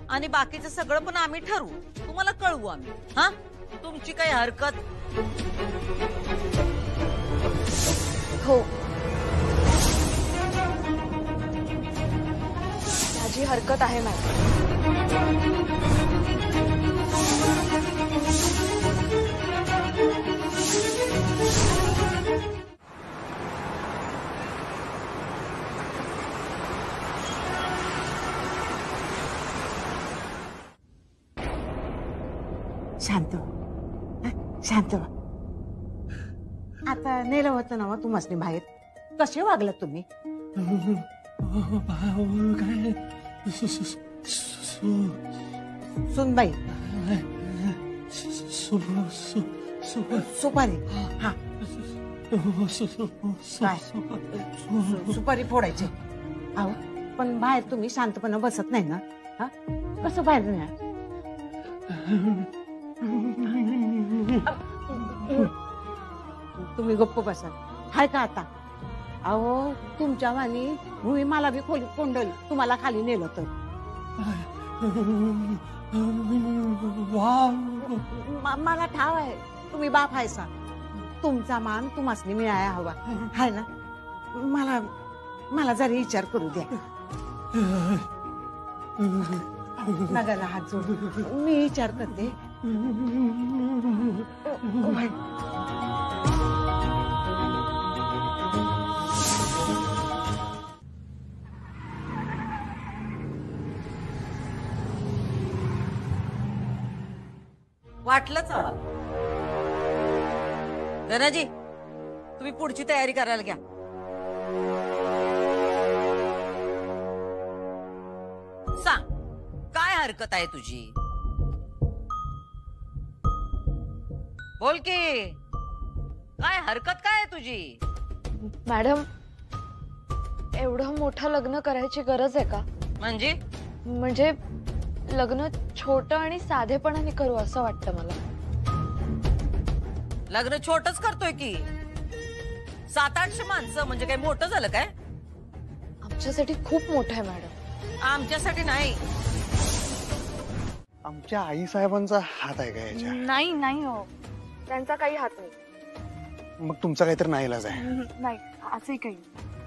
आणि बाकीचं सगळं पण आम्ही ठरवू, तुम्हाला कळवू आम्ही. हा तुमची काही हरकत? हो, माझी हरकत आहे मॅडम. शांत शांत. आता नेलं होतं ना तुम्हाला बाहेर, कसे वागलात तुम्ही? सुनबाई सुपारी. हा काय सुपारी फोडायची? अहो पण बाहेर तुम्ही शांतपणे बसत नाही ना. हा कसं बाहेर नाही? तुम्ही गप्प बसा. हाय का आता? अहो तुमच्या वाणी भूमी मला बी खोली कोंडल, तुम्हाला खाली नेलं तर. मला ठाव आहे तुम्ही बाप हायसा, तुमचा मान तुम्हासनी मिळाया हवा हाय ना. मला मला जरा विचार करू द्या. नगाला हात जोड, मी विचार करते. वाटलंच हवा. धनाजी, तुम्ही पुढची तयारी करायला घ्या. सांग, काय हरकत आहे तुझी? बोल की, काय हरकत काय आहे तुझी? मॅडम, एवढं मोठं लग्न करायची गरज आहे का? म्हणजे लग्न छोटं आणि साधेपणाने करू असं वाटतं मला. लग्न छोटच करतोय की. 700-800 माणसं म्हणजे काय मोठं झालं काय? आमच्यासाठी खूप मोठं आहे मॅडम. आमच्यासाठी नाही. आमच्या आई साहेबांचा हात आहे का याच्या? नाही नाही हो, त्यांचा काही हात नाही. मग तुमचा काहीतरी नाईलाज आहे. नाही असंही काही.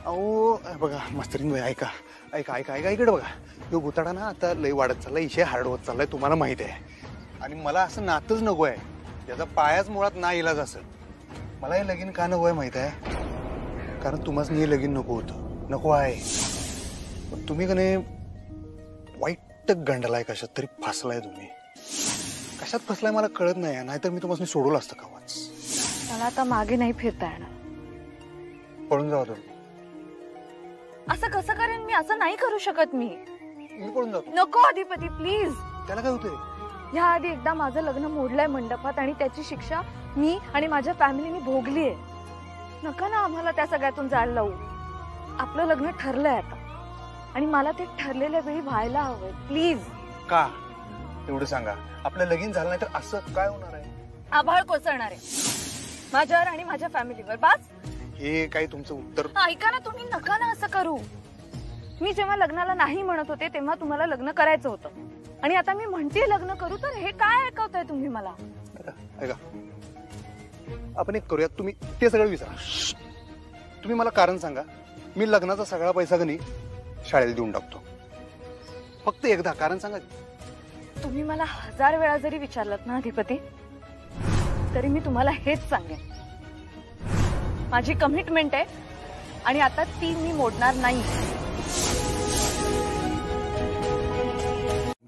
अहो बघा मास्तरीन भाई, ऐका ऐका ऐका ऐका इकडे बघा. तो गुताडा ना आता लय वाढत चाललाय, इशे हार्ड होत चाललाय, तुम्हाला माहिती आहे. आणि मला असं नातच नको आहे ज्याचा पायाच मुळात ना इलाज असेल. मला हे लगीन का नको आहे माहित आहे? कारण तुम्हाला हे लगीन नको होतं, नको आहे. पण तुम्ही का नाही वाईट गंडलाय, कशात तरी फसलाय तुम्ही. कशात फसलाय मला कळत नाही, नाहीतर मी तुम्हाला सोडवलं असतं कावाच. मला आता मागे नाही फिरता येणार. पळून जाऊ तुम्ही. असं कसं करेन मी? असं नाही करू शकत मी. पळून जातो. नको अधिपती प्लीज. त्याला काय होतंय? ह्या आधी एकदा माझं लग्न मोडलंय मंडपात आणि त्याची शिक्षा मी आणि माझ्या फॅमिलीने भोगलीये. नका ना आम्हाला त्या सगळ्यातून जायला लावू. आपलं लग्न ठरलंय आता आणि मला ते ठरलेल्या वेळी व्हायला हवंय. प्लीज. का एवढं सांगा. आपलं लगीन झालं नाही तर असं काय होणार आहे? आभाळ कोसळणार आहे माझ्यावर आणि माझ्या फॅमिलीवर. बस. हे काही तुमचं उत्तर? ऐका ना तुम्ही, नका ना असं करू. मी जेव्हा लग्नाला नाही म्हणत होते तेव्हा तुम्हाला लग्न करायचं होतं आणि आता मी म्हणते लग्न करू, तर हे काय ऐकवताय तुम्ही मला? ऐका, आपण एक करूयात. तुम्ही ते सगळं विसरा. तुम्ही मला कारण सांगा. मी लग्नाचा सगळा पैसा गणी शाळेला देऊन टाकतो. फक्त एकदा कारण सांगा. तुम्ही मला 1000 वेळा जरी विचारलत ना अधिपती, तरी मी तुम्हाला हेच सांगेन. माझी कमिटमेंट आहे आणि आता ती मी मोडणार नाही.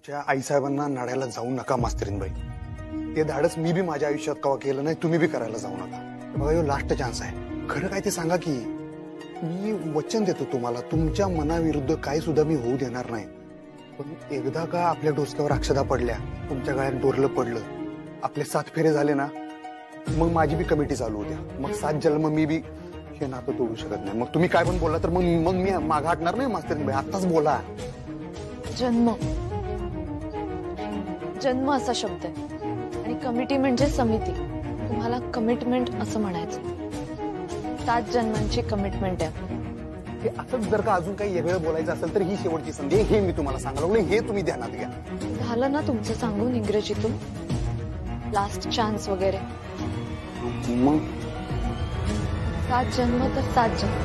तुमच्या आईसाहेबांना नाड्याला जाऊ नका मास्तरीनबाई. ते धाडस मी बी माझ्या आयुष्यात कवा केलं नाही, तुम्ही बी करायला जाऊ नका. बघा ह्यो लास्ट चान्स आहे. खरं काय ते सांगा की. मी वचन देतो तुम्हाला, तुमच्या मनाविरुद्ध काही सुद्धा मी होऊ देणार नाही. पण एकदा का आपल्या डोसक्यावर अक्षदा पडल्या, तुमच्या गळ्यात डोरलं पडलं, आपले 7 फेरे झाले ना, मग माझी बी कमिटी चालू होत्या. मग 7 जन्म मी बी हे नातं तोडू शकत नाही. मग तुम्ही काय पण बोलला तर मग मी मागं हटणार नाही मास्तरीनबाई. आताच बोला. जन्म जन्म असा शब्द आहे आणि कमिटी म्हणजे समिती. तुम्हाला कमिटमेंट असं म्हणायचं. 7 जन्मांची कमिटमेंट आहे. हे असंच जर का अजून काही वेगळं बोलायचं असेल तर ही शेवटची संधी आहे, हे मी तुम्हाला सांगायला लागलो. हे तुम्ही ध्यानात घ्या. झालं ना तुमचं सांगून इंग्रजीतून लास्ट चान्स वगैरे? मग 7 जन्म तर 7 जन्म.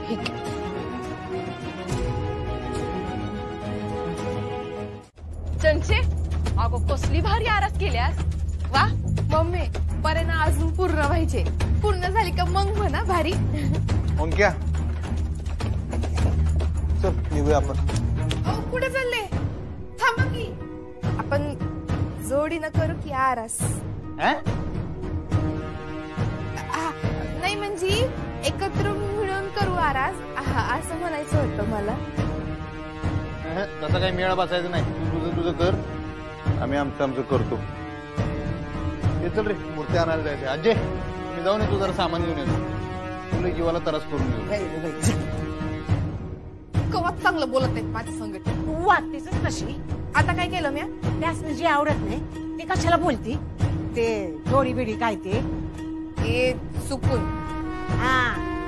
ठीक आहे. चंचे, अगं कसली भारी आरास केल्यास. वा मम्मी, बरे ना अजून पूर्ण व्हायचे. पूर्ण झाली का मग म्हणा भारी. क्या चल निघूया आपण. कुठे चालले? थांबा की. आपण जोडीनं करू की आरास? नाही म्हणजे एकत्र मिळून करू आरास, असं म्हणायचं होतं मला. तसं काही मेळा बसायचं नाही. तू तुझं कर, आम्ही आमचं करतो. हे चल रे, मूर्ती आणायला जायचे. अजय मी जाऊन येतो, जरा सामान घेऊन येतो. तुला जीवाला त्रास करून घेऊ. कवाच चांगलं बोलत आहेत माझ्या संगत. तू वाटतेच कशी. आता काय केलं मी? त्यासनं जी आवडत नाही ते कशाला बोलती? ते जोडी बिडी काय ते चुकून.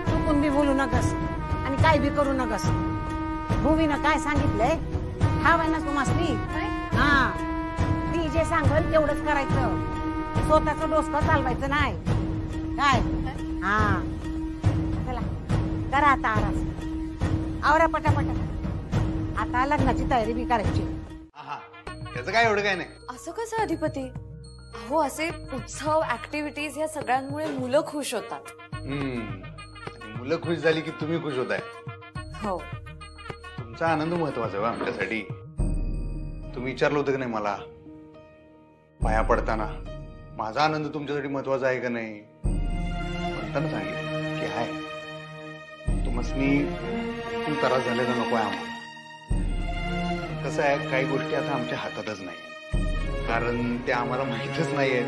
चुकून बी बोलू नकस आणि काय बी करू नकस. भूमीनं काय सांगितलंय ठाव ना तुम्हाला? ती जे सांगल तेवढंच करायचं. स्वतःचं डोसकं चालवायचं नाही. काय? करा आता आराम, आवरा पटापटा. आता लग्नाची तयारी बी करायची. हा त्याचं काय एवढं काय नाही. असं कसं अधिपती? अहो असे उत्सव ऍक्टिव्हिटीज या सगळ्यांमुळे मुलं खुश होतात. आणि मुलं खुश झाली की तुम्ही खुश होताय. हो. तुमचा आनंद महत्वाचा आहे आमच्यासाठी. तुम्ही विचारलं होतं की नाही मला पाया पडताना माझा आनंद तुमच्यासाठी महत्वाचा आहे का नाही? म्हणताना सांगितलं की आहे. तुम्हाला त्रास झालेला नको आहे आम्हाला. कसं आहे काही गोष्टी आता आमच्या हातातच नाही, कारण ते आम्हाला माहितच नाहीये,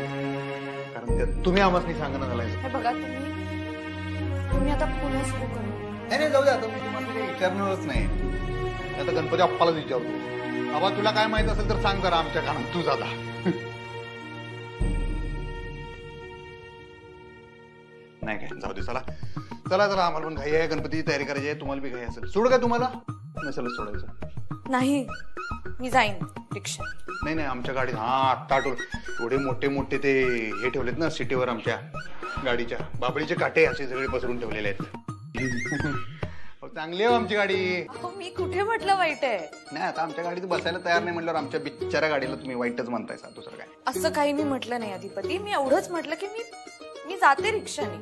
कारण त्यात तुम्ही आम्हाला सांगणं झालाय. हे बघा तुम्ही आता पुन्हा सुरू करू. नाही जाऊ द्या, आता मी तुम्हाला काही विचारणारच नाही. आता गणपती अप्पालाच विचारतो. बाबा तुला काय माहित असेल तर सांग जरा आमच्या कानात. तू जाता नाही काय जाऊ दे. चला चला चला आम्हाला पण घाई आहे, गणपतीची तयारी करायची आहे. तुम्हाला बी घाई असेल. सोड काय तुम्हाला नसेल सोडायचं? नाही मी जाईन रिक्षा. नाही आमच्या गाडीत आत्ता आठवलं. एवढे मोठे मोठे ते हे ठेवलेत ना सिटीवर आमच्या गाडीच्या. बाबळीचे काटे असे सगळे पसरून ठेवलेले आहेत. चांगली आहे आमची गाडी. मी कुठे म्हटलं वाईट आहे? नाही आता आमच्या गाडीत बसायला तयार नाही म्हटल्यावर आमच्या बिचाऱ्या गाडीला तुम्ही वाईटच म्हणताय. दुसरं काय असं काही मी म्हटलं नाही अधिपती. मी एवढंच म्हटलं की मी जाते रिक्षाने,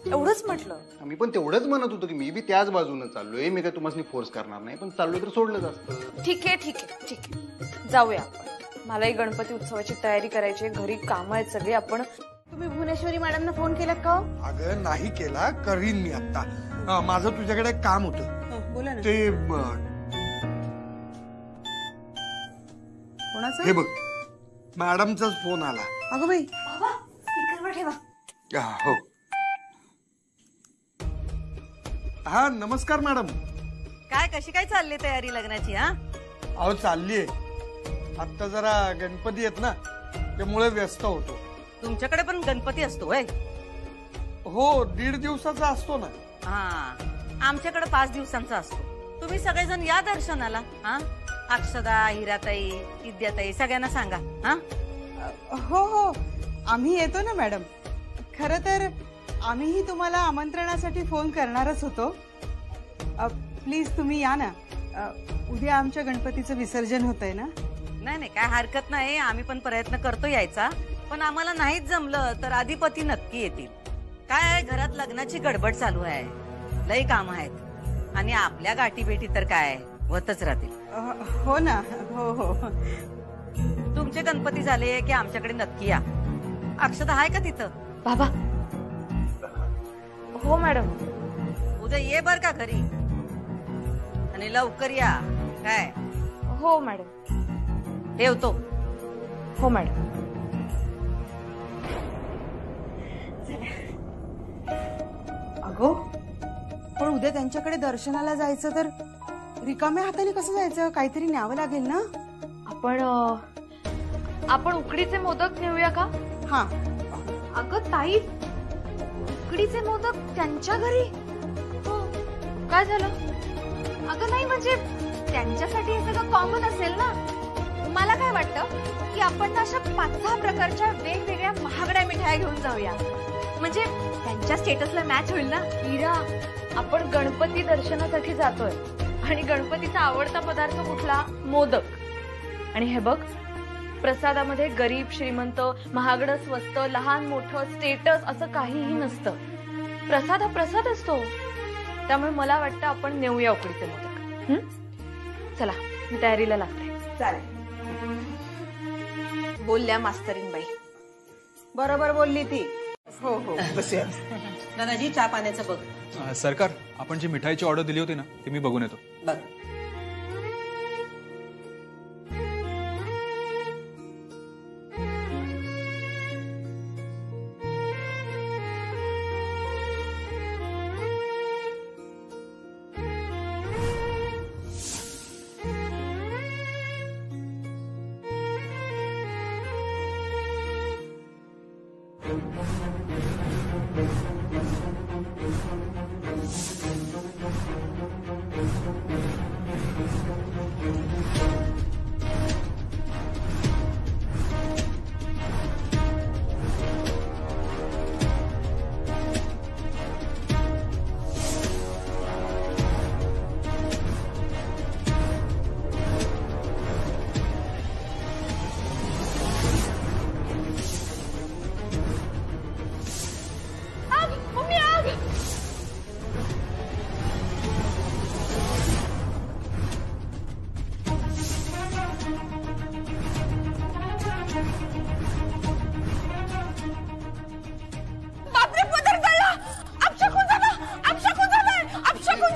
एवढंच म्हटलं. मी पण तेवढंच म्हणत होतो की मी बी त्याच बाजूने चाललोय. मी काय तुम्हाला फोर्स करणार नाही, पण चाललोय तर सोडलं जास्त. ठीक आहे जाऊया आपण. मलाही गणपती उत्सवाची तयारी करायची. घरी काम आहेत सगळे. आपण तुम्ही भुवनेश्वरी मॅडमना फोन केला का? अगं नाही केला, करीन मी आता. माझं तुझ्याकडे एक काम होतं. बोला ना. ते कोणाचं? हे बघ मॅडमचाच फोन आला. अगं बाई. स्पीकरवर ठेवा. हो. हा नमस्कार मॅडम. काय कशी काय चालली तयारी लग्नाची? हा अहो चाललीये. आता जरा गणपती आहेत ना त्यामुळे व्यस्त होतो. तुमच्याकडे पण गणपती असतो होय? हो 1.5 दिवसाचा असतो ना. हा आमच्याकडे 5 दिवसांचा असतो. तुम्ही सगळेजण या दर्शनाला. हा अक्षदा, हिराताई, विद्याताई सगळ्यांना सांगा. हा हो आम्ही येतो ना मॅडम. खरं तर आम्हीही तुम्हाला आमंत्रणासाठी फोन करणारच होतो. प्लीज तुम्ही या ना. उद्या आमच्या गणपतीचं विसर्जन होतंय ना. नाही काय हरकत नाही. आम्ही पण प्रयत्न करतो यायचा. पण आम्हाला नाहीच जमलं तर अधिपती नक्की येतील. काय आहे घरात लग्नाची गडबड चालू आहे. लई काम आहेत आणि आपल्या गाठी भेटी तर काय होतच राहतील. हो ना. हो तुमचे गणपती झाले की आमच्याकडे नक्की या. अक्षता आहे का तिथं? बाबा. हो मॅडम. उद्या ये बर का घरी आणि लवकर या. काय? हो मॅडम. ठेवतो. हो मॅडम. अगो पण उद्या त्यांच्याकडे दर्शनाला जायचं तर रिकाम्या हाताने कसं जायचं? काहीतरी न्यावं लागेल ना. आपण उकडीचे मोदक नेऊया का? हा. अगं ताई उकडीचे मोदक त्यांच्या घरी? हो. काय झालं? अगं नाही म्हणजे त्यांच्यासाठी हे सगळं कॉमन असेल ना. मला काय वाटतं की आपण ना अशा 5-6 प्रकारच्या वेगवेगळ्या महागड्या मिठाया घेऊन जाऊया. म्हणजे त्यांच्या स्टेटसला मॅच होईल ना. मीरा आपण गणपती दर्शनासाठी जातोय आणि गणपतीचा आवडता पदार्थ कुठला? मोदक. आणि हे बघ प्रसादामध्ये गरीब श्रीमंत, महागडं स्वस्त, लहान मोठं, स्टेटस असं काहीही नसतं. प्रसाद हा प्रसाद असतो. त्यामुळे मला वाटतं आपण नेऊया उकडीचे मोदक. चला मी तयारीला लागते. चालेल. बोलल्या मास्तरीनबाई. बरोबर बोलली ती. हो बसूया. दादाजी चहा पाण्याचं बघ. सरकार आपण जी मिठाईची ऑर्डर दिली होती ना ती मी बघून येतो. बघ.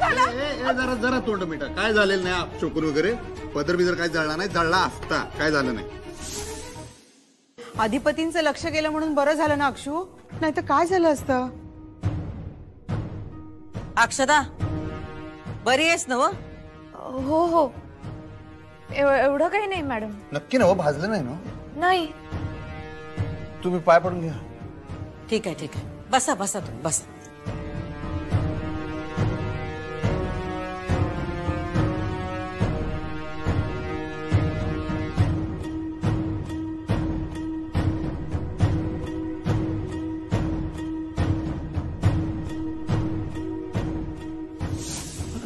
जरा जरा तोंड मिठा. काय झालेलं नाही अपशोकून वगैरे, पदर बिदर काय जळला नाही, जळला असता काय झालं नाही. अधिपतींचं लक्ष गेलं म्हणून बरं झालं ना अक्षू, नाही तर काय झालं असतं. अक्षदा बरी आहेस ना? हो हो, एवढं काही नाही मॅडम. नक्की ना? भाजलं नाही ना? नाही. तुम्ही पाय पडून घ्या. ठीक आहे ठीक आहे, बसा बसा तुम्ही बसा.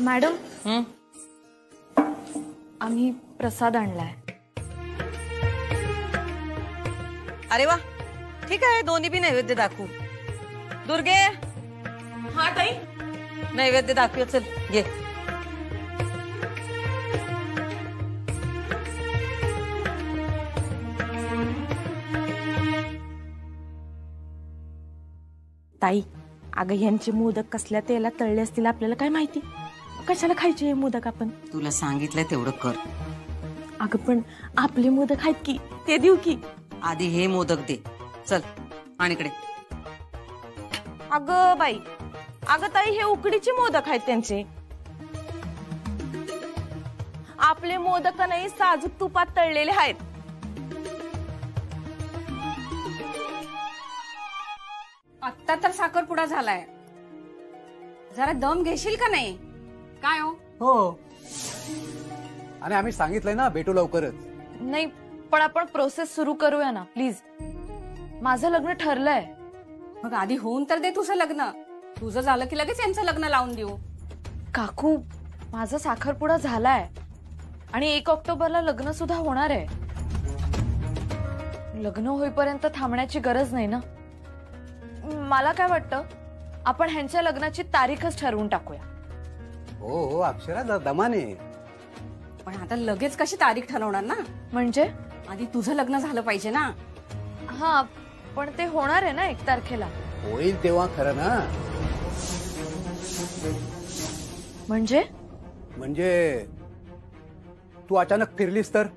मॅडम आम्ही प्रसाद आणलाय. अरे वा, ठीक आहे, दोन्ही बी नैवेद्य दाखवू. दुर्गे. हा ताई. नैवेद्य दाखवू. चल घे. ताई, अगं यांचे मोदक कसल्या तेलात तळले असतील आपल्याला काय माहिती. कशाला खायचे हे मोदक आपण. तुला सांगितलंय तेवढं कर. अगं पण आपले मोदक आहेत की, ते देऊ की. आधी हे मोदक दे. चल आणि इकडे. अगं बाई, अगं ताई, हे उकडीचे मोदक आहेत त्यांचे. आपले मोदक नाही साजूक तुपात तळलेले आहेत. आत्ता तर साखरपुडा झालाय, जरा दम घेशील का नाही? काय हो, आणि आम्ही सांगितलंय ना भेटू लवकरच. नाही पण आपण प्रोसेस सुरू करूया ना प्लीज. माझं लग्न ठरलंय. मग आधी होऊन तर दे तुझं लग्न. तुझं झालं की लगेच यांचं लग्न लावून देऊ. काकू, माझा साखरपुडा झालाय आणि 1 ऑक्टोबरला लग्न सुद्धा होणार आहे. लग्न होईपर्यंत थांबण्याची गरज नाही ना. मला काय वाटतं, आपण ह्यांच्या लग्नाची तारीखच ठरवून टाकूया. हो हो अक्षरा, दमाने. पण आता लगेच कशी तारीख ठरवणार ना? म्हणजे आधी तुझं लग्न झालं पाहिजे ना. हा, पण ते होणार आहे ना 1 तारखेला. होईल तेव्हा खरं ना. म्हणजे तू अचानक फिरलीस तर?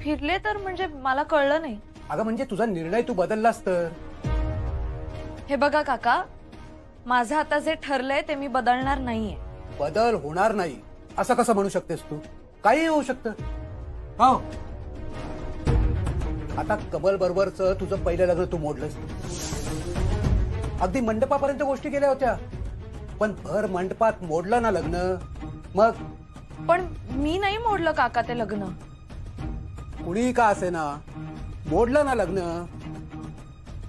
फिरले तर म्हणजे मला कळलं नाही. अगं म्हणजे तुझा निर्णय तू बदललास तर? हे बघा काका, माझं आता जे ठरलंय ते मी बदलणार नाहीये. बदल होणार नाही असं कसं म्हणू शकतेस तू? काही होऊ शकतं. हो, आता कमल बरोबरच तुझं पहिलं लग्न तू मोडलंस. अगदी मंडपापर्यंत गोष्टी गेल्या होत्या, पण भर मंडपात मोडलं ना लग्न. मग पण मी नाही मोडलं काका ते लग्न. कुणी का असे ना, मोडलं ना लग्न.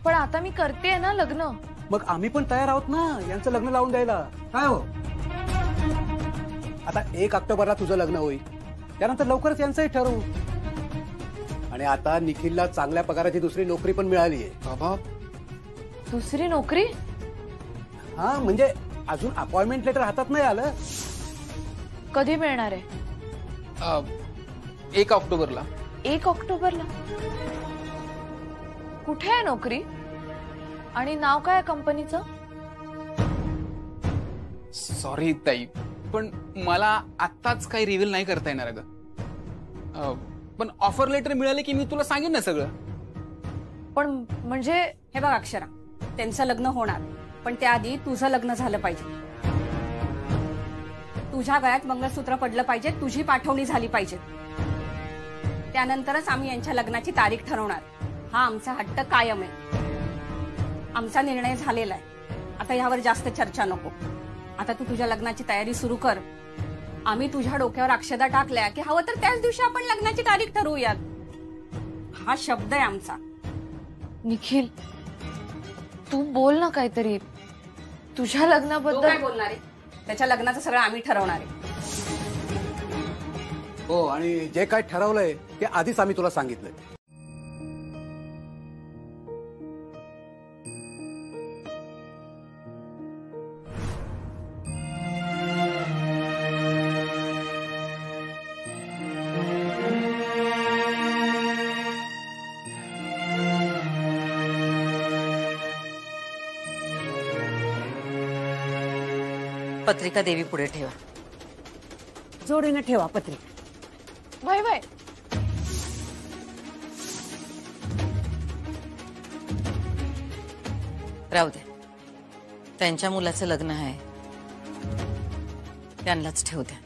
पण आता मी करते ना लग्न. मग आम्ही पण तयार आहोत ना यांचं लग्न लावून द्यायला. काय हो, आता 1 ऑक्टोबरला तुझं लग्न होईल, त्यानंतर लवकरच यांचंही ठरवू. आणि आता निखिलला चांगल्या पगाराची दुसरी नोकरी पण मिळाली आहे. बाबा, दुसरी नोकरी? हा, म्हणजे अजून अपॉइंटमेंट लेटर हातात नाही आलं. कधी मिळणार आहे? 1 ऑक्टोबरला. 1 ऑक्टोबरला? कुठे आहे नोकरी आणि नाव काय कंपनीचं? सॉरी ताई, पण मला आत्ताच काही रिव्हील नाही करता येणार अगं. पण ऑफर लेटर मिळाले की मी तुला सांगेन ना सगळं. पण म्हणजे हे बघ अक्षरा, त्यांचं लग्न होणार, पण त्याआधी तुझं लग्न झालं पाहिजे. तुझ्या गळ्यात मंगळसूत्र पडलं पाहिजे, तुझी पाठवणी झाली पाहिजे. त्यानंतरच आम्ही यांच्या लग्नाची तारीख ठरवणार. हा आमचा हट्ट कायम आहे. आमचा निर्णय झालेला आहे. आता यावर जास्त चर्चा नको. आता तू तुझ्या लग्नाची तयारी सुरू कर. आम्ही तुझ्या डोक्यावर अक्षदा टाकल्या की हवं तर त्याच दिवशी आपण लग्नाची तारीख ठरवूयात. हा शब्द आहे आमचा. निखिल, तू बोल ना काहीतरी. तुझ्या तो लग्नाबद्दल काय बोलणार आहे? त्याच्या लग्नाचं सगळं आम्ही ठरवणार आहे. हो, आणि जे काय ठरवलंय ते आधीच आम्ही तुला सांगितलंय. पत्रिका देवी पुढे ठेवा. जोडीनं ठेवा पत्रिका. वय वय राहू दे. त्यांच्या मुलाचं लग्न आहे, त्यांनाच ठेवू द्या.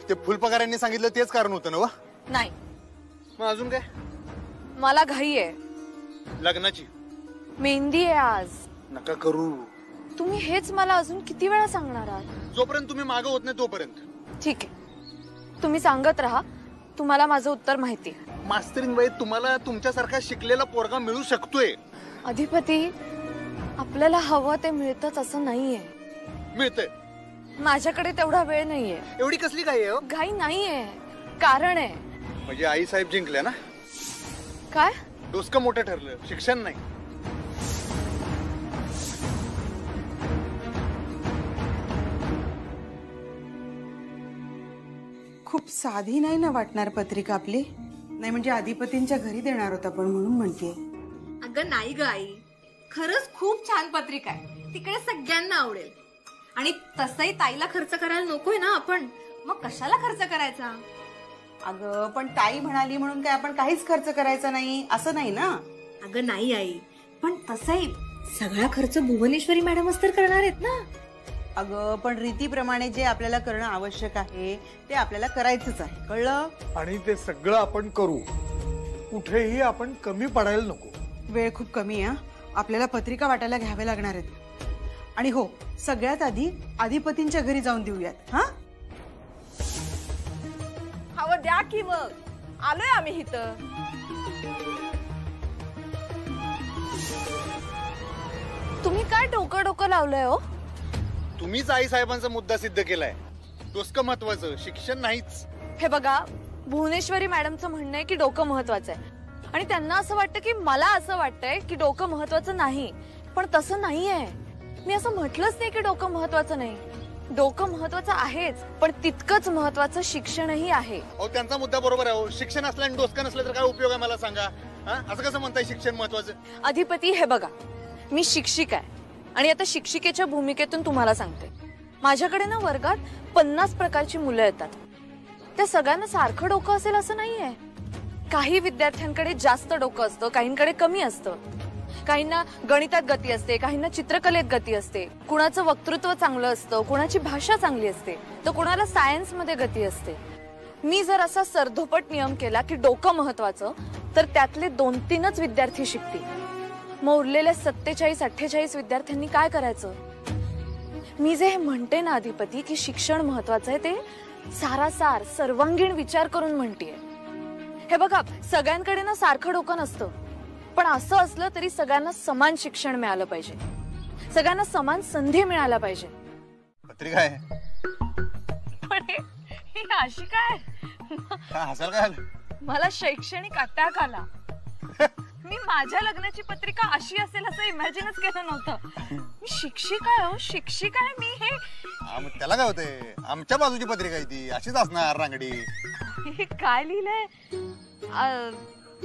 ते फुलपगारांनी सांगितलं तेच कारण होतं ना? नाही, मग अजून काय? मला घाई आहे. लग्नाची मेहंदी आहे आज. नका करू. तुम्ही हेच मला अजून किती वेळा सांगणार आहात? जोपर्यंत तुम्ही मागं होत नाही तोपर्यंत. ठीक आहे, तुम्ही सांगत राहा. तुम्हाला माझं उत्तर माहिती आहे. मास्तरीनबाई, तुम्हाला तुमच्यासारखा शिकलेला पोरगा मिळू शकतोय. अधिपती, आपल्याला हवं ते मिळतच असं नाहीये. मिळतंय. माझ्याकडे तेवढा वेळ नाहीये. एवढी कसली घाई आहे? घाई नाहीये, कारण आहे. म्हणजे आई साहेब जिंकल्या ना? काय? डोसकं मोठं ठरलं, शिक्षण नाही. खूप साधी नाही ना वाटणार पत्रिका आपली? नाही म्हणजे अधिपतींच्या घरी देणार होता पण म्हणून म्हणते. अगं नाही ग आई, खरंच खूप छान पत्रिका आहे. तिकडे सगळ्यांना आवडेल. आणि तसंही ताईला खर्च करायला नकोय ना आपण, मग कशाला खर्च करायचा? अगं पण ताई म्हणाली म्हणून काय आपण काहीच खर्च करायचा नाही असं नाही ना? अगं नाही आई, पण तसंही सगळा खर्च भुवनेश्वरी मॅडमच तर करणार आहेत ना. अगं पण रीतीप्रमाणे जे आपल्याला करणं आवश्यक आहे ते आपल्याला करायचंच आहे, कळलं? आणि ते सगळं आपण करू, कुठेही आपण कमी पडायला नको. वेळ खूप कमी आहे. आपल्याला पत्रिका वाटायला घ्यावे लागणार आहेत. आणि हो, सगळ्यात आधी अधिपतींच्या घरी जाऊन देऊयात. हा, हवं द्या की मग. आलोय आम्ही इथं. तुम्ही काय डोकं लावलंय हो? तुम्हीच आई साहेबांचा मुद्दा सिद्ध केलाय. डोसकं महत्वाचं, शिक्षण नाहीच. हे बघा, भुवनेश्वरी मॅडमचं म्हणणं आहे की डोकं महत्वाचं आहे, आणि त्यांना असं वाटतं की मला असं वाटतंय की डोकं महत्वाचं नाही. पण तसं नाहीये. मी असं म्हटलंच नाही की डोकं महत्वाचं नाही. डोकं महत्वाचं आहेच, पण तितकंच महत्वाचं शिक्षणही आहे. त्यांचा मुद्दा बरोबर आहे. शिक्षण असलं आणि डोसकं नसलं तर काय उपयोग आहे मला सांगा? असं कसं म्हणताय शिक्षण महत्वाचं? अधिपती, हे बघा, मी शिक्षिका आहे आणि आता शिक्षिकेच्या भूमिकेतून तुम्हाला सांगते. माझ्याकडे ना वर्गात 50 प्रकारची मुलं येतात. त्या सगळ्यांना सारखं डोकं असेल असं नाहीये. काही विद्यार्थ्यांकडे जास्त डोकं असतं, काहींकडे कमी असतं. काहींना गणितात गती असते, काहींना चित्रकलेत गती असते. कुणाचं वक्तृत्व चांगलं असतं, कुणाची भाषा चांगली असते, तर कुणाला सायन्स मध्ये गती असते. मी जर असा सरधोपट नियम केला की डोकं महत्वाचं, तर त्यातले 2-3च विद्यार्थी शिकतील. मग उरलेल्या 47-48 विद्यार्थ्यांनी काय करायचं? मी जे हे म्हणते ना अधिपती की शिक्षण महत्वाचं आहे, ते सारासार सर्वांगीण विचार करून म्हणतेय. हे बघा, सगळ्यांकडे ना सारखं डोकं नसतं, पण असं असलं तरी सगळ्यांना समान शिक्षण मिळालं पाहिजे, सगळ्यांना समान संधी मिळायला पाहिजे. पत्रिका आहे पण ही अशी काय? हसाल काय? मला शैक्षणिक अटॅक आला. मी माझ्या लग्नाची पत्रिका अशी असेल असं इमॅजिनच केलं नव्हतं. मी शिक्षिका आहे हो, शिक्षिका आहे मी. हे त्याला काय होतंय? आमच्या बाजूची पत्रिका आहे ती, अशीच असणार रांगडी. हे काय लिहिलंय?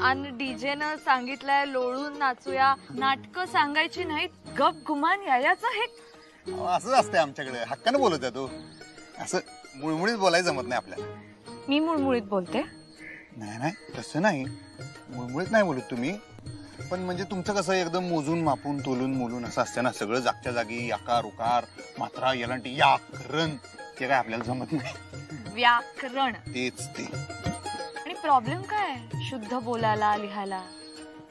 आणि डीजे न सांगितलंय लोळून नाचूया, नाटकं सांगायची नाहीत, गप गुमान यायचं. हे असंच असतंय आमच्याकडे. हक्कानं बोलत आहे तू. असं मुळमुळीत बोलायचं जमत नाही आपल्याला. मी मुळमुळीत बोलते? नाही नाही, तसं नाही. मुळमुळीत नाही बोलत तुम्ही, पण म्हणजे तुमचं कसं एकदम मोजून मापून तोलून मोलून असं असतं ना, सगळं जागच्या जागी, आकार उकार, मात्रा, यलांटी, व्याकरण, ते काय आपल्याला जमत नाही. व्याकरण तेच ते. आणि प्रॉब्लेम काय? शुद्ध बोलायला, लिहायला.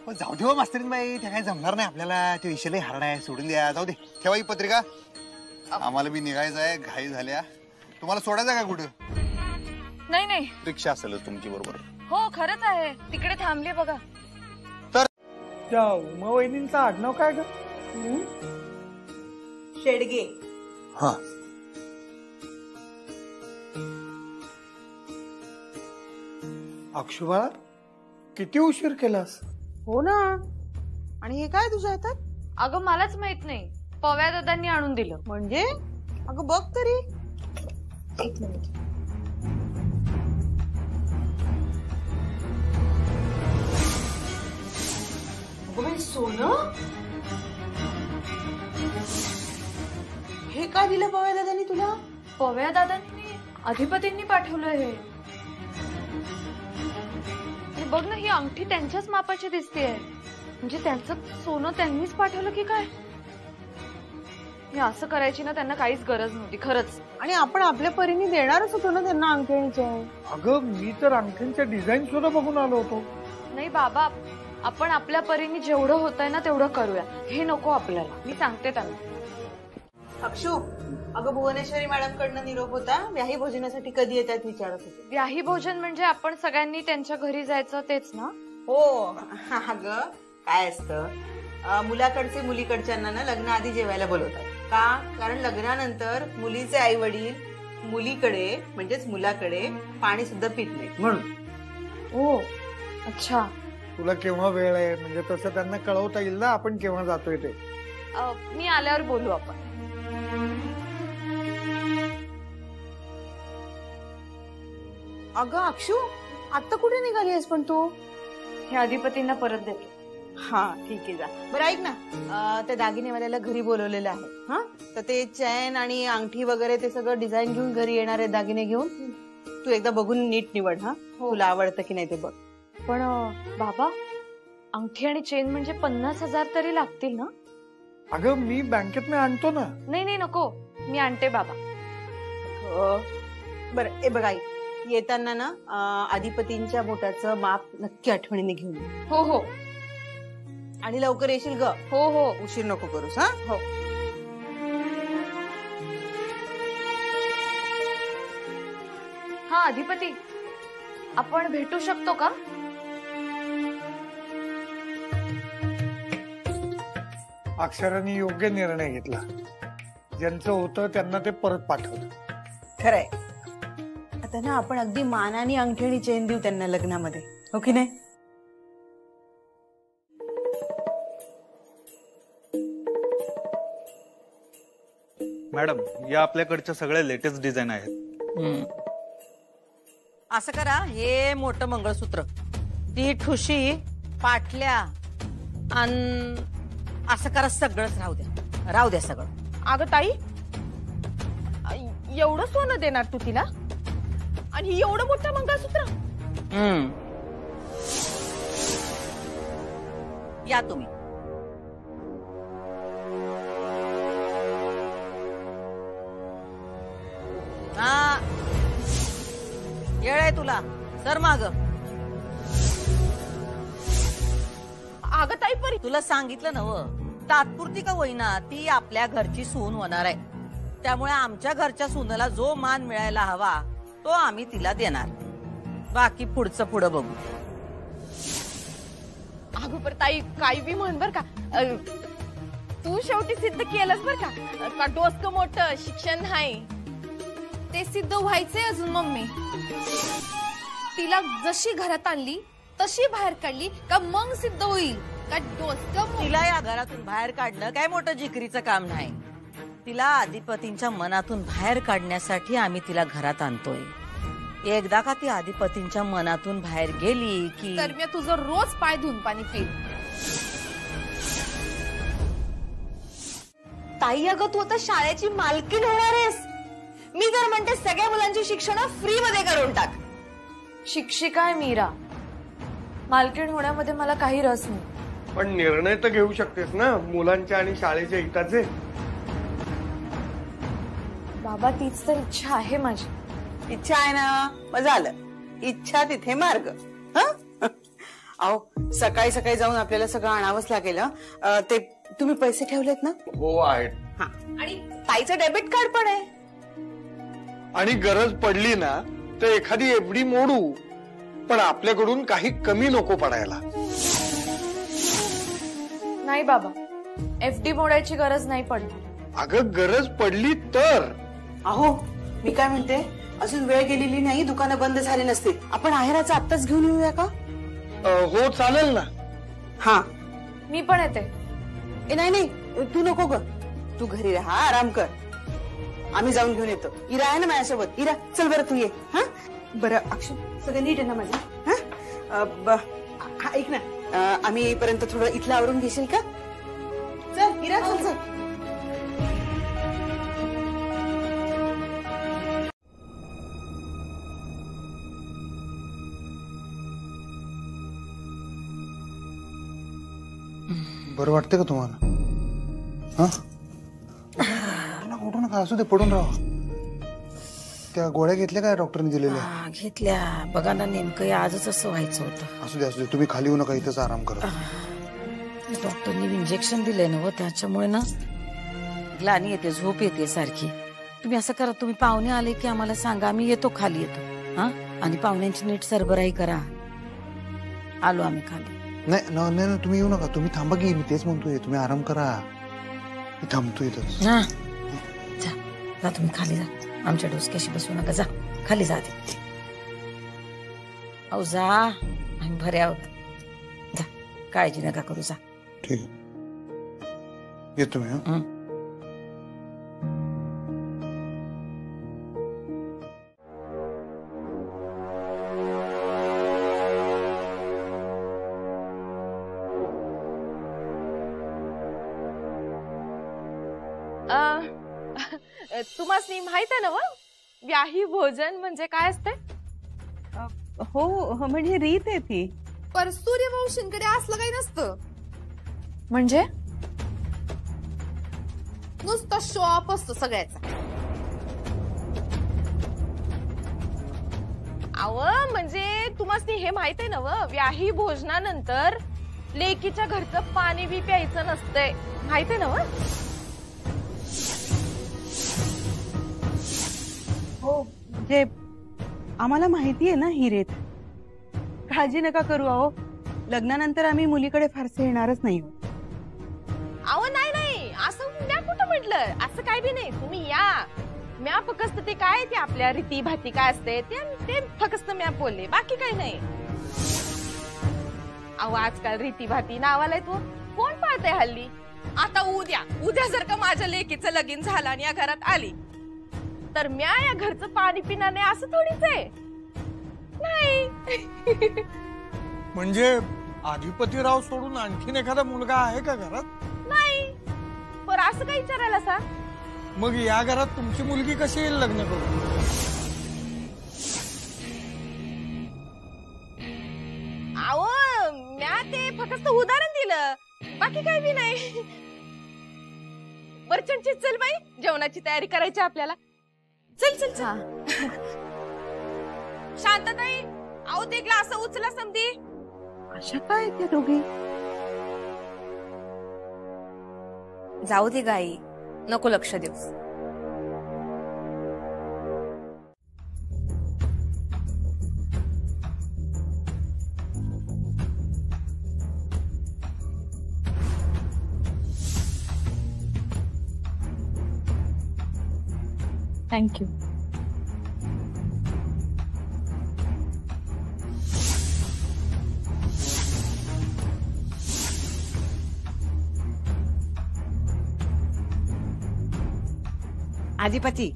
जाऊ दे मास्तरीनबाई, ते काय जमणार नाही आपल्याला. ते विषय लय हार्ड आहे, सोडून द्या. जाऊ दे, ठेवा ही पत्रिका. आम्हाला बी निघायचं आहे, घाई झाल्या. तुम्हाला सोडायचं का कुठं? नाही नाही, रिक्षा असेलच तुमची बरोबर. हो खरंच आहे, तिकडे थांबली बघा. त्या उमा वहिनींचं आडनाव काय ग? शेडगे. हा, अक्षुबाळा, किती उशीर केलास? हो ना. आणि हे काय तुझ्या हातात? अगं मलाच माहित नाही, पव्या दादांनी आणून दिलं. म्हणजे अगं बघ तरी. एक मिनिट. सोनं हे का दिलं पव्या दादांनी तुला? पव्या दादांनी अधिपतींनी पाठवलं हे. बघ ना, ही अंगठी त्यांच्याच मापाची दिसतेय. म्हणजे त्यांचं सोनं त्यांनीच पाठवलं की काय? मी असं करायची ना त्यांना काहीच गरज नव्हती खरंच. आणि आपण आपल्या परीने देणारच होतो ना त्यांना अंगठीचे. अगं मी तर अंगठींच्या डिझाईन सुद्धा बघून आलो होतो. नाही बाबा, आपण आपल्या परीने जेवढं होतंय ना तेवढं करूया. हे नको आपल्याला, मी सांगते त्यांना. अक्षू, अगं भुवनेश्वरी मॅडम कडनं निरोप होता. व्याही भोजनासाठी कधी येतात विचारत होते. व्याही भोजन म्हणजे आपण सगळ्यांनी त्यांच्या घरी जायचं तेच ना? हो. अगं काय असतं, मुलाकडचे मुलीकडच्यांना ना लग्नाआधी जेवायला बोलवतात. का? कारण लग्नानंतर मुलीचे आई वडील मुलीकडे म्हणजेच मुलाकडे पाणी सुद्धा पित नाही म्हणून. हो अच्छा. तुला केव्हा वेळ आहे म्हणजे तसं त्यांना कळवता येईल ना आपण केव्हा जातोय ते. मी आल्यावर बोलू आपण. अगं अक्षू, आता कुठे निघाली आहेस पण तू? हे अधिपतींना परत देतो. हा ठीक आहे, जा. बरं ऐक ना, त्या दागिनेवाल्याला घरी बोलवलेलं आहे. हा, तर ते चैन आणि अंगठी वगैरे ते सगळं डिझाईन घेऊन घरी येणारे दागिने घेऊन तू एकदा बघून नीट निवड. हा, तुला आवडतं की नाही ते बघ. पण बाबा, अंगठी आणि चेन म्हणजे 50,000 तरी लागतील ना? अगं मी बँकेत आणतो ना. नाही नाही नको, मी आणते बाबा. बरं ए बघ आई, येताना ना अधिपतींच्या बोटाचं माप नक्की आठवणीने घेऊन ये. हो हो. आणि लवकर येशील ग. हो हो, उशीर नको करूस. हा हो. हा अधिपती, आपण भेटू शकतो का? अक्षरांनी योग्य निर्णय घेतला. ज्यांचं होतं त्यांना ते परत पाठवलं. खरंय. आता ना आपण अगदी मानाने अंगठी आणि चेन देऊ त्यांना लग्नामध्ये, हो की नाही? मॅडम, या आपल्याकडच्या सगळ्या लेटेस्ट डिझाईन आहेत. असं करा, हे मोठं मंगळसूत्र, ती ठुशी, पाटल्या आणि असं करा, सगळंच राहू द्या. राहू द्या सगळं. अगं ताई, एवढं सोनं देणार तू तिला? आणि एवढं मोठं मंगळसूत्र? या तुम्ही. हा, येळ आहे तुला, सर माग. अगं ताई, परी तुला सांगितलं नव, तात्पुरती का होईना ती आपल्या घरची सून होणार आहे. त्यामुळे आमच्या घरच्या सूनला जो मान मिळायला हवा तो आम्ही तिला देणार. बाकी पुढचं पुढं बघू. अगं पर ताई, काही बी म्हण बर का, तू शेवटी सिद्ध केलंस बर का डोसकं मोठं शिक्षण नाही. ते सिद्ध व्हायचंय अजून. मम्मी, तिला जशी घरात आणली तशी बाहेर काढली का मग सिद्ध होईल का डोसकं? तिला या घरातून बाहेर काढणं काय मोठं जिकरीचं काम नाही. तिला अधिपतींच्या मनातून बाहेर काढण्यासाठी आम्ही तिला घरात आणतोय. एकदा का ती अधिपतींच्या मनातून बाहेर गेली की तर मी तुझं रोज पाय धुवून पाणी पिल. ताई, अगं तू आता शाळेची मालकीण होणार आहेस. मी तर म्हणते सगळ्या मुलांची शिक्षण फ्री मध्ये करून टाक. शिक्षिका आहे मीरा, मालकीण होण्यामध्ये मला काही रस नाही. पण निर्णय तर घेऊ शकतेस ना मुलांच्या आणि शाळेच्या हिताचे. बाबा, तीच तर इच्छा आहे माझी. इच्छा आहे ना, मग झालं. इच्छा तिथे मार्ग. अहो, सकाळी सकाळी जाऊन आपल्याला सगळं आणावंच लागेल. ते तुम्ही पैसे ठेवलेत ना? हो आहेत. आणि ताईचं डेबिट कार्ड पण आहे. आणि गरज पडली ना तर एखादी एफडी मोडू, पण आपल्याकडून काही कमी नको पडायला. नाही बाबा, एफडी मोडायची गरज नाही पडणार. अगं गरज पडली तर. अहो मी काय म्हणते, अजून वेळ गेलेली नाही, दुकानं बंद झाली नसतील. आपण आहेराचं आत्ताच घेऊन येऊया का? हो चालेल ना. हा मी पण येते. नाही नाही तू नको ग, तू घरी राहा, आराम कर. आम्ही जाऊन घेऊन येतो. इरा आहे ना माझ्यासोबत. इरा चल बरं तू ये. हा बरं अक्षय सगळं नीट आहे ना माझं? हा ऐक ना, आम्ही येईपर्यंत थोडं इथलं आवरून घेशील का? चल इरा चल चल. बरं वाटतं का तुम्हाला? हा उठू नका, असू दे, पडून राहा. त्या गोळ्या घेतल्या काय डॉक्टरने दिलेल्या? घेतल्या. बघा ना, नेमकं आजच असं व्हायचं होतं. असू दे तुम्ही खाली येऊ नका, इथंच आराम करा. डॉक्टरनी इंजेक्शन दिलंय ना, त्याच्यामुळे ना ग्लानी येते, झोप येते सारखी. तुम्ही असं करा, तुम्ही पाहुणे आले की आम्हाला सांगा, आम्ही येतो, खाली येतो. हा, आणि पाहुण्यांची नीट सरबराई करा. आलो आम्ही खाली. नाही नाही तुम्ही येऊ नका, तुम्ही थांबा की, मी तेच म्हणतोय, तुम्ही आराम करा. मी थांबतो इथंच. हा जा तुम्ही खाली जा, आमच्या डोसक्याशी बसू नका, जा खाली जा. अहो जा, आम्ही भरे आहोत. जा, काळजी नका करू, जा. ठीक आहे, येतो मी. तुम्हाला माहित आहे ना व्याही भोजन म्हणजे काय असते? हो म्हणजे रीत आहे ती. पर सूर्यवंशींकडे असलं काही नसतं. म्हणजे नुसतं शॉप असतो सगळ्याचा. अव म्हणजे तुम्हाला हे माहित आहे ना व्याही भोजनानंतर लेकीच्या घरचं पाणी बी प्यायचं नसतंय, माहित आहे ना? हो म्हणजे आम्हाला माहिती आहे ना ही रीत. काळजी नका करू. अहो लग्नानंतर आम्ही मुलीकडे फारसे येणारच नाही. अहो नाही असं म्या कुठं म्हटलं, असं काय बी नाही. तुम्ही या, म्या फक्त ते काय ते आपल्या रीती भाती काय असते ते फक्त म्या बोलले, बाकी काही नाही. अहो आजकाल रीती भाती नावाला कोण पाळतंय हल्ली. आता उद्या जर का माझ्या लेकीचं लगीन झालं आणि या घरात आली तर म्या या घरचं पाणी पिणार नाही असं थोडीच आहे. नाही म्हणजे अधिपतीराव सोडून आणखीन एखादा मुलगा आहे का घरात? नाही. पर असं काही विचारायला सा, मग या घरात तुमची मुलगी कशी येईल लग्न करून? अहो म्या ते फक्त उदाहरण दिलं, बाकी काही बी नाही. बरचणची चल बाई, जेवणाची तयारी करायची आपल्याला. चल चल चल. शांतताई, अहो ते ग्लास उचला समधी. अशा काय त्या दोघी? जाऊ दे गाई, नको लक्ष देऊस. थँक्यू. अधिपती,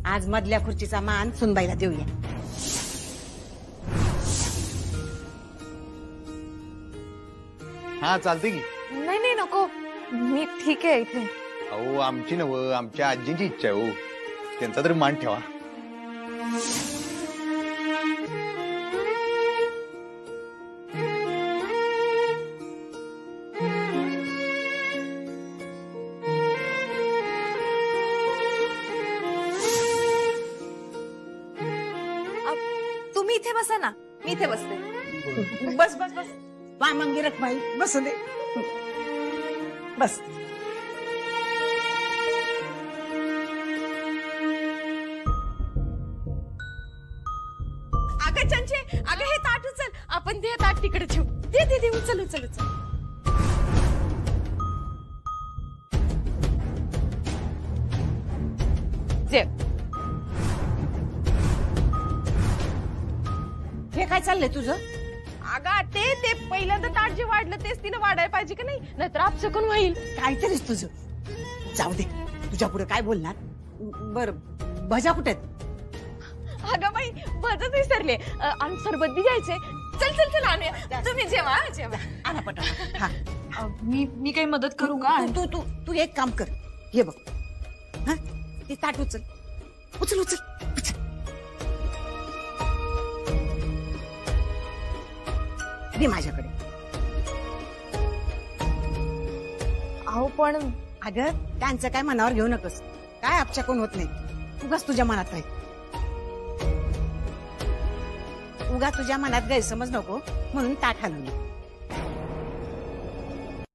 आज मधल्या खुर्चीचा मान सुनबाईला देऊया. हा चालते की. नाही नको, मी ठीक आहे इथे. अहो आमची नव, आमच्या आजींची इच्छा आहे. हो त्यांचा तरी मान ठेवा. तुम्ही इथे बसा ना, मी इथे बसते. बस बस बस. वा मंगिरक बाई बस दे, बस. चंचे, अगं हे ताट उचल, आपण ते ताट तिकडे ठेवू. दे उचल उचल उचल. जेव. हे काय चाललंय तुझं? अगं ते पहिल्यांदा ताट जे वाढलं तेच तिनं वाढायला पाहिजे की नाही, नाहीतर आपसकून होईल. काहीतरीच तुझं. जाऊ दे, तुझ्या पुढे काय बोलणार. बर, भजा कुठे आहेत? अगं बाई भजच विसरले. आणि सरबत बी घ्यायचे. चल आणूया. तुम्ही जेवा आणा पटापट. हा, मी काही मदत करू का? तू तू तू एक काम कर. हे बघ, हा, ते ताट उचल उचल उचल उचल. दे माझ्याकडे. अहो पण अगं त्यांचं काय मनावर घेऊ नकोस. काय आपच्याकडून होत नाही. उगाच तुझ्या मनात राहील. उगा तुझ्या मनात गैरसमज नको म्हणून ताट हलवली.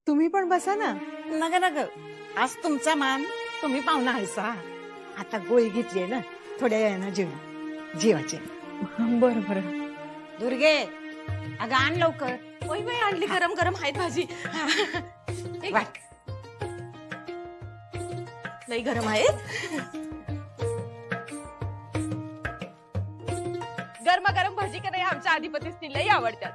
तुम्ही पण बसा ना. नग आज तुमचा मान, तुम्ही पाहुणा आहेसा. आता गोळी घेतली ना, थोड्या वेळानं जेवायचे. बरं. दुर्गे, अगं आण लवकर. ओय बाई आणली, गरम गरम आहेत भाजी. वाट. लई गरम आहेत. गरमागरम भाजी का नाही आमच्या अधिपतीस लई आवडतात.